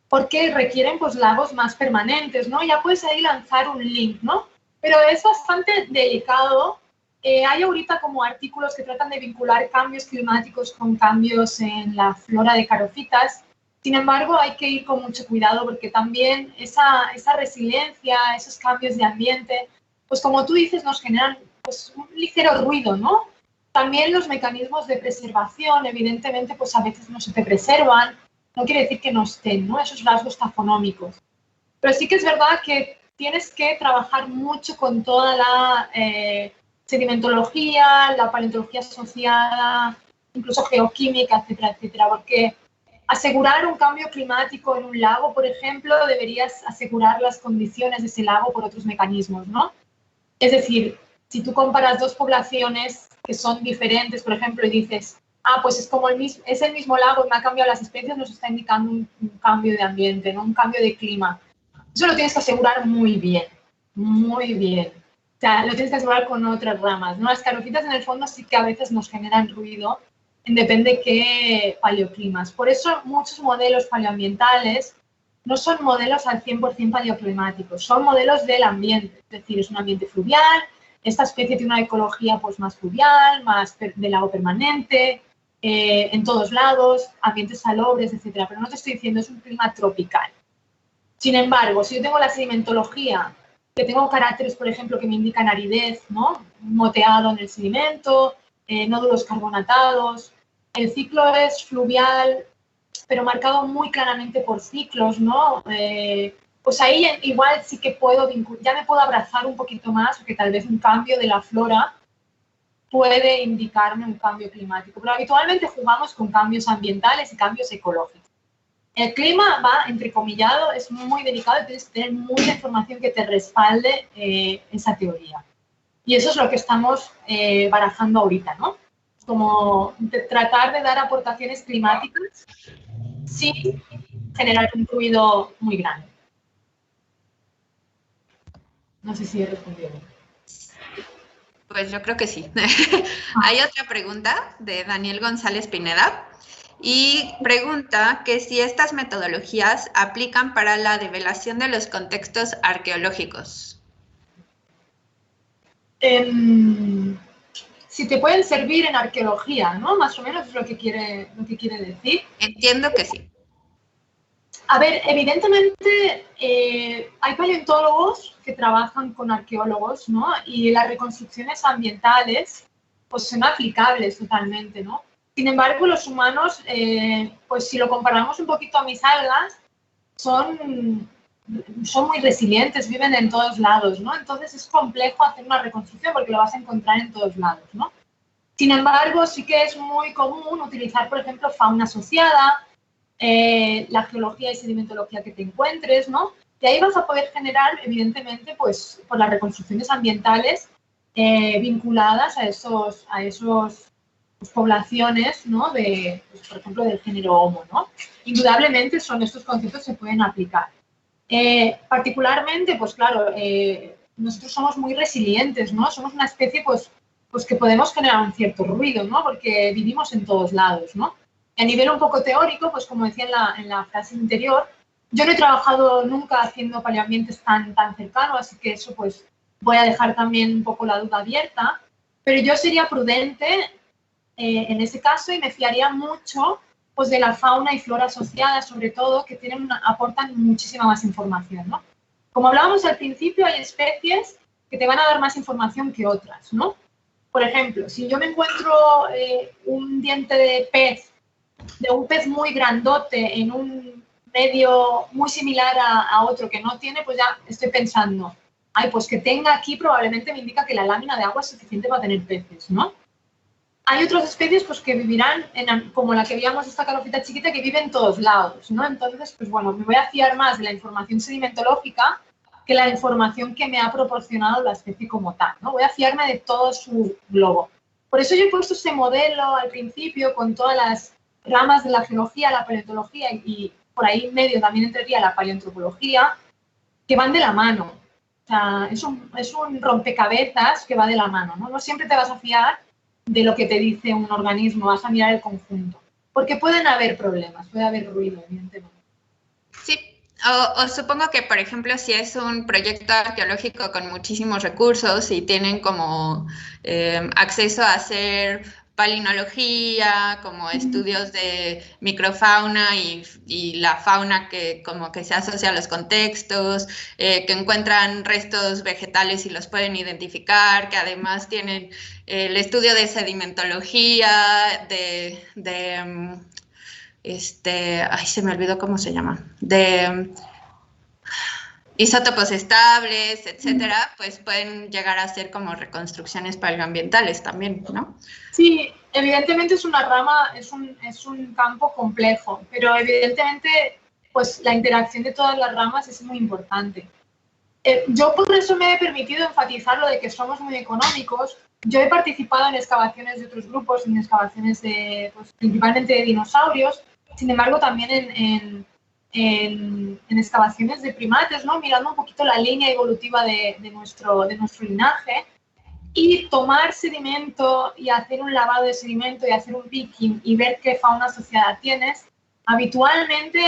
porque requieren pues, lagos más permanentes, ¿no? Ya puedes ahí lanzar un link, ¿no? Pero es bastante delicado. Hay ahorita como artículos que tratan de vincular cambios climáticos con cambios en la flora de carofitas. Sin embargo, hay que ir con mucho cuidado porque también esa resiliencia, esos cambios de ambiente, pues como tú dices, nos generan pues, un ligero ruido, ¿no? También los mecanismos de preservación, evidentemente, pues a veces no se te preservan, no quiere decir que no estén, ¿no? Esos rasgos taxonómicos. Pero sí que es verdad que tienes que trabajar mucho con toda la sedimentología, la paleontología asociada, incluso geoquímica, etcétera, etcétera, porque asegurar un cambio climático en un lago, por ejemplo, deberías asegurar las condiciones de ese lago por otros mecanismos, ¿no? Es decir, si tú comparas dos poblaciones que son diferentes, por ejemplo, y dices, pues es el mismo lago y me ha cambiado las especies, nos está indicando un cambio de ambiente, ¿no? Un cambio de clima. Eso lo tienes que asegurar muy bien, muy bien. O sea, lo tienes que asegurar con otras ramas, ¿no? Las carofitas en el fondo sí que a veces nos generan ruido, depende qué paleoclimas. Por eso muchos modelos paleoambientales no son modelos al 100% paleoclimáticos, son modelos del ambiente, es decir, es un ambiente fluvial, esta especie tiene una ecología pues, más fluvial, más de lago permanente, en todos lados, ambientes salobres, etc. Pero no te estoy diciendo, es un clima tropical. Sin embargo, si yo tengo la sedimentología, que tengo caracteres, por ejemplo, que me indican aridez, ¿no? Moteado en el sedimento, nódulos carbonatados, el ciclo es fluvial, pero marcado muy claramente por ciclos, ¿no? Pues ahí igual sí que ya me puedo abrazar un poquito más, porque tal vez un cambio de la flora puede indicarme un cambio climático. Pero habitualmente jugamos con cambios ambientales y cambios ecológicos. El clima va entrecomillado, es muy delicado y tienes que tener mucha información que te respalde esa teoría. Y eso es lo que estamos barajando ahorita, ¿no? Como tratar de dar aportaciones climáticas sin generar un ruido muy grande. No sé si he respondido bien. Pues yo creo que sí. Hay otra pregunta de Daniel González Pineda y pregunta que si estas metodologías aplican para la develación de los contextos arqueológicos. si te pueden servir en arqueología, ¿no? Más o menos es lo que quiere decir. Entiendo que sí. A ver, evidentemente hay paleontólogos que trabajan con arqueólogos, ¿no? Y las reconstrucciones ambientales pues son aplicables totalmente, ¿no? Sin embargo, los humanos, pues si lo comparamos un poquito a mis algas, son muy resilientes, viven en todos lados, ¿no? Entonces es complejo hacer una reconstrucción porque lo vas a encontrar en todos lados, ¿no? Sin embargo, sí que es muy común utilizar, por ejemplo, fauna asociada, la geología y sedimentología que te encuentres, ¿no? Y ahí vas a poder generar, evidentemente, pues, por las reconstrucciones ambientales vinculadas a esos pues, poblaciones, ¿no? De, pues, por ejemplo, del género Homo, ¿no? Indudablemente estos conceptos se pueden aplicar. Particularmente, pues claro, nosotros somos muy resilientes, ¿no? Somos una especie, pues que podemos generar un cierto ruido, ¿no? Porque vivimos en todos lados, ¿no? Y a nivel un poco teórico, pues como decía en la frase anterior, yo no he trabajado nunca haciendo paleoambientes tan cercanos, así que eso pues voy a dejar también un poco la duda abierta, pero yo sería prudente en ese caso y me fiaría mucho pues de la fauna y flora asociada, sobre todo, que aportan muchísima más información, ¿no? Como hablábamos al principio, hay especies que te van a dar más información que otras, ¿no? Por ejemplo, si yo me encuentro un diente de un pez muy grandote en un medio muy similar a otro que no tiene, pues ya estoy pensando, ay, pues que tenga aquí probablemente me indica que la lámina de agua es suficiente para tener peces, ¿no? Hay otras especies pues, que vivirán, como la que veíamos esta calopita chiquita, que vive en todos lados, ¿no? Entonces, pues bueno, me voy a fiar más de la información sedimentológica que la información que me ha proporcionado la especie como tal, ¿no? Voy a fiarme de todo su globo. Por eso yo he puesto ese modelo al principio con todas las ramas de la geología, la paleontología y por ahí en medio también entraría la paleoantropología, que van de la mano. O sea, es un rompecabezas que va de la mano, ¿no? No siempre te vas a fiar de lo que te dice un organismo, vas a mirar el conjunto. Porque pueden haber problemas, puede haber ruido, evidentemente. Sí, o supongo que, por ejemplo, si es un proyecto arqueológico con muchísimos recursos y tienen como acceso a hacer palinología, como estudios de microfauna y la fauna que como que se asocia a los contextos, que encuentran restos vegetales y los pueden identificar, que además tienen el estudio de sedimentología, ay, se me olvidó cómo se llama, de isótopos estables, etcétera, pues pueden llegar a ser como reconstrucciones paleoambientales también, ¿no? Sí, evidentemente es una rama, es un campo complejo, pero evidentemente pues la interacción de todas las ramas es muy importante. Yo por eso me he permitido enfatizar lo de que somos muy económicos. Yo he participado en excavaciones de otros grupos, en excavaciones pues, principalmente de dinosaurios, sin embargo también en excavaciones de primates, ¿no? Mirando un poquito la línea evolutiva de nuestro linaje y tomar sedimento y hacer un lavado de sedimento y hacer un picking y ver qué fauna asociada tienes, habitualmente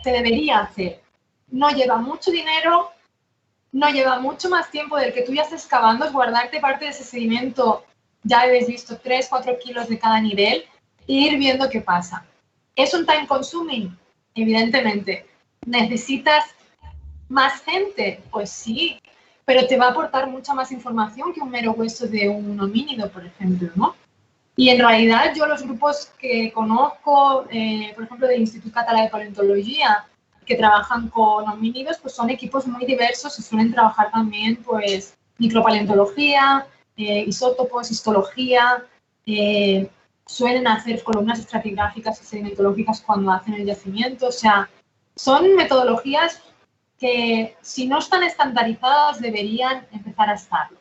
se debería hacer. No lleva mucho dinero, no lleva mucho más tiempo del que tú ya estás excavando, es guardarte parte de ese sedimento, ya habéis visto 3-4 kilos de cada nivel, e ir viendo qué pasa. ¿Es un time consuming? Evidentemente. ¿Necesitas más gente? Pues sí, pero te va a aportar mucha más información que un mero hueso de un homínido, por ejemplo, ¿no? Y en realidad yo los grupos que conozco, por ejemplo, del Instituto Català de Paleontología, que trabajan con homínidos, pues son equipos muy diversos y suelen trabajar también pues micropaleontología, isótopos, histología, suelen hacer columnas estratigráficas y sedimentológicas cuando hacen el yacimiento, o sea, son metodologías que si no están estandarizadas deberían empezar a estarlo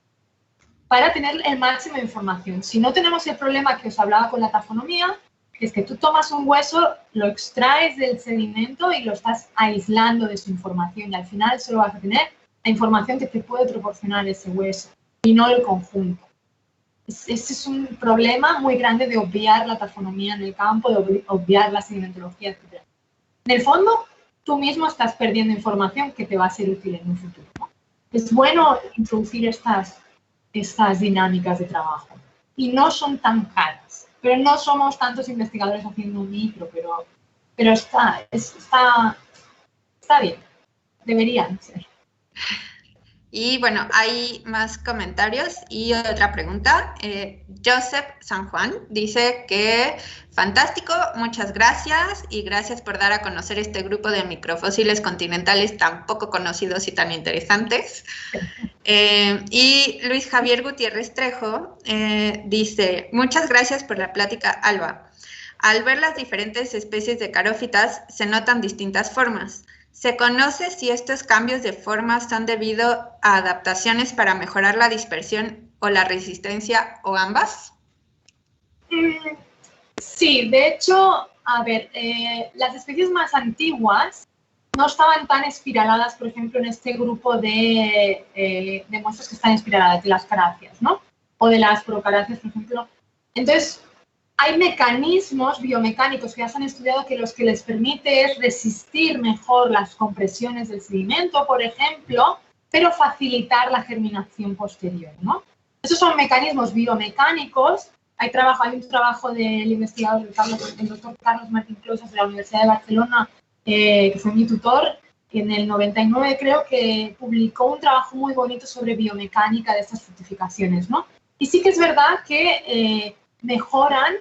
para tener el máximo de información. Si no tenemos el problema que os hablaba con la taxonomía, que es que tú tomas un hueso, lo extraes del sedimento y lo estás aislando de su información y al final solo vas a tener la información que te puede proporcionar ese hueso y no el conjunto. Ese es un problema muy grande de obviar la taxonomía en el campo, de obviar la sedimentología, etc. En el fondo, tú mismo estás perdiendo información que te va a ser útil en un futuro, ¿no? Es bueno introducir estas dinámicas de trabajo. y no son tan caras. Pero no somos tantos investigadores haciendo micro, pero está bien, deberían ser. Y bueno, hay más comentarios y otra pregunta. Joseph San Juan dice que fantástico, muchas gracias y gracias por dar a conocer este grupo de microfósiles continentales tan poco conocidos y tan interesantes. Y Luis Javier Gutiérrez Trejo dice, muchas gracias por la plática, Alba. Al ver las diferentes especies de carófitas, se notan distintas formas. ¿Se conoce si estos cambios de forma son debido a adaptaciones para mejorar la dispersión o la resistencia o ambas? Sí, de hecho, a ver, las especies más antiguas no estaban tan espiraladas, por ejemplo, en este grupo de muestras que están espiraladas, de las caráceas, ¿no? O de las procaráceas, por ejemplo. Entonces, hay mecanismos biomecánicos que ya se han estudiado que los que les permite es resistir mejor las compresiones del sedimento, por ejemplo, pero facilitar la germinación posterior, ¿no? Esos son mecanismos biomecánicos. Hay un trabajo del investigador, el doctor Carlos Martín Closas de la Universidad de Barcelona, que fue mi tutor, en el 99 creo que publicó un trabajo muy bonito sobre biomecánica de estas fructificaciones, ¿no? Y sí que es verdad que mejoran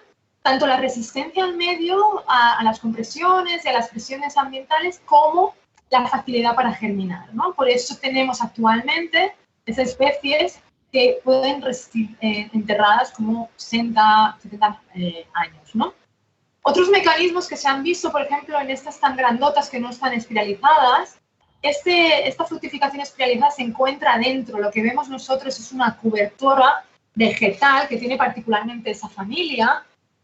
tanto la resistencia al medio, a las compresiones y a las presiones ambientales, como la facilidad para germinar, ¿no? Por eso tenemos actualmente esas especies que pueden resistir enterradas como 60, 70 años, ¿no? Otros mecanismos que se han visto, por ejemplo, en estas tan grandotas que no están espiralizadas, esta fructificación espiralizada se encuentra dentro. Lo que vemos nosotros es una cobertura vegetal que tiene particularmente esa familia.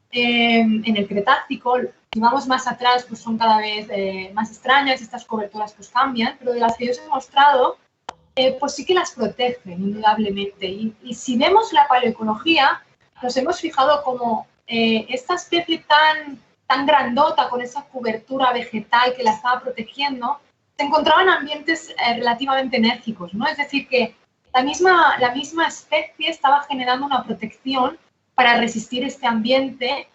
En el Cretácico, si vamos más atrás, pues son cada vez más extrañas, estas coberturas pues cambian, pero de las que yo os he mostrado, pues sí que las protegen, indudablemente. Y si vemos la paleoecología, nos hemos fijado como esta especie tan grandota, con esa cobertura vegetal que la estaba protegiendo, se encontraba en ambientes relativamente enérgicos, ¿no? Es decir, que la misma especie estaba generando una protección para resistir este ambiente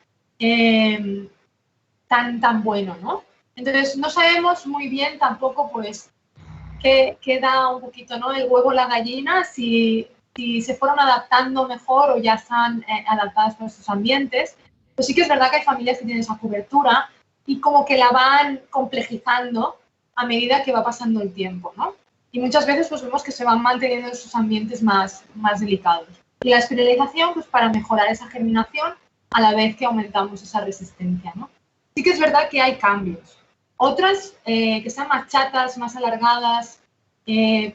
tan bueno, ¿no? Entonces, no sabemos muy bien tampoco, pues, qué da un poquito, ¿no? El huevo o la gallina, si se fueron adaptando mejor o ya están adaptadas para estos ambientes. Pues sí que es verdad que hay familias que tienen esa cobertura y como que la van complejizando a medida que va pasando el tiempo, ¿no? Y muchas veces pues vemos que se van manteniendo en esos ambientes más delicados. Y la espiralización, pues para mejorar esa germinación a la vez que aumentamos esa resistencia, ¿no? Sí que es verdad que hay cambios. Otras que sean más chatas, más alargadas,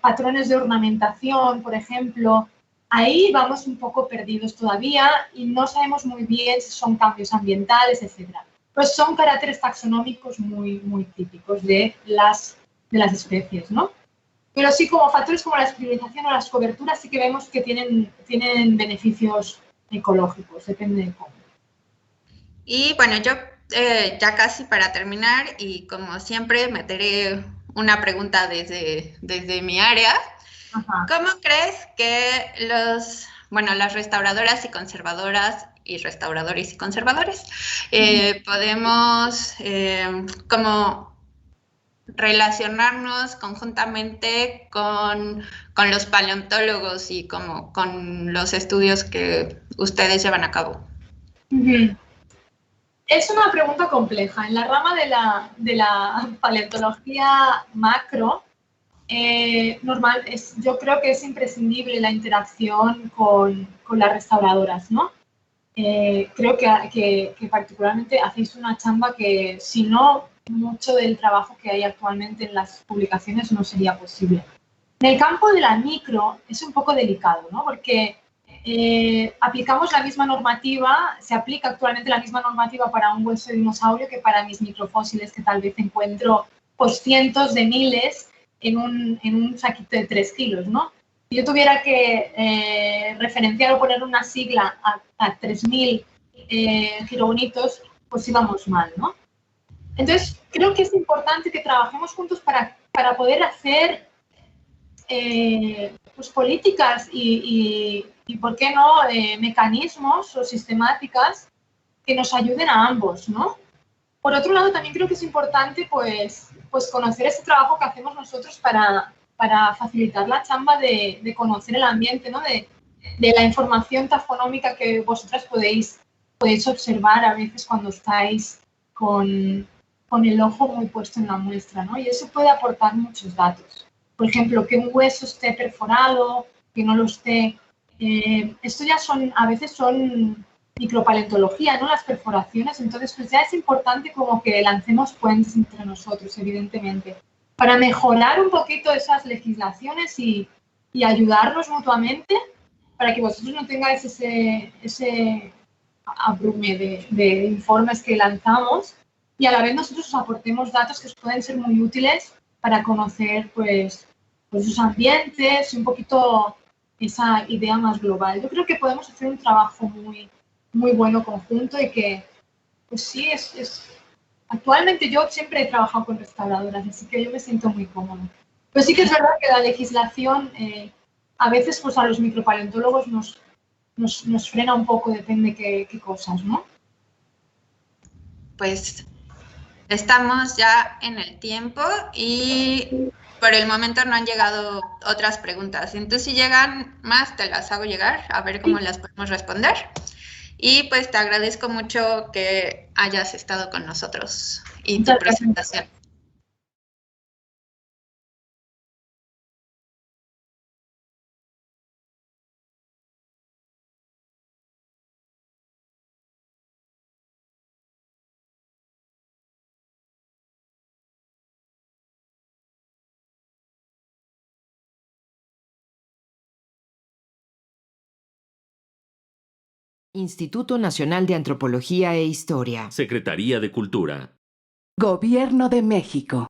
patrones de ornamentación, por ejemplo, ahí vamos un poco perdidos todavía y no sabemos muy bien si son cambios ambientales, etc. Pues son caracteres taxonómicos muy típicos de las especies, ¿no? Pero sí, como factores como la espiralización o las coberturas, sí que vemos que tienen beneficios ecológicos, depende de cómo. Y bueno, yo ya casi para terminar, y como siempre meteré una pregunta desde mi área. Ajá. ¿Cómo crees que las restauradoras y conservadoras y restauradores y conservadores podemos como relacionarnos conjuntamente con los paleontólogos y como con los estudios que ustedes llevan a cabo? Es una pregunta compleja. En la rama de la paleontología macro, yo creo que es imprescindible la interacción con las restauradoras, ¿no? Creo que particularmente hacéis una chamba que, si no, mucho del trabajo que hay actualmente en las publicaciones no sería posible. En el campo de la micro es un poco delicado, ¿no? Porque aplicamos la misma normativa, se aplica actualmente la misma normativa para un hueso de dinosaurio que para mis microfósiles que tal vez encuentro pues cientos de miles en un saquito de 3 kilos, ¿no? Si yo tuviera que referenciar o poner una sigla a 3.000 girobonitos, pues íbamos mal, ¿no? Entonces, creo que es importante que trabajemos juntos para poder hacer pues políticas y y ¿por qué no mecanismos o sistemáticas que nos ayuden a ambos, ¿no? Por otro lado, también creo que es importante pues conocer ese trabajo que hacemos nosotros para facilitar la chamba de conocer el ambiente, ¿no? De la información taxonómica que vosotras podéis observar a veces cuando estáis con el ojo muy puesto en la muestra, ¿no? Y eso puede aportar muchos datos. Por ejemplo, que un hueso esté perforado, que no lo esté. Esto ya a veces son micropaleontología, ¿no? Las perforaciones. Entonces, pues ya es importante como que lancemos puentes entre nosotros, evidentemente, para mejorar un poquito esas legislaciones y ayudarnos mutuamente para que vosotros no tengáis ese abrume de informes que lanzamos y a la vez nosotros os aportemos datos que os pueden ser muy útiles para conocer pues sus ambientes y un poquito esa idea más global. Yo creo que podemos hacer un trabajo muy, muy bueno conjunto y que, pues sí, actualmente yo siempre he trabajado con restauradoras, así que yo me siento muy cómoda. Pero sí que es verdad que la legislación a veces pues a los micropaleontólogos nos frena un poco, depende qué cosas, ¿no? Pues estamos ya en el tiempo y por el momento no han llegado otras preguntas. Entonces, si llegan más, te las hago llegar, a ver cómo las podemos responder. Y pues te agradezco mucho que hayas estado con nosotros y tu presentación. Instituto Nacional de Antropología e Historia. Secretaría de Cultura. Gobierno de México.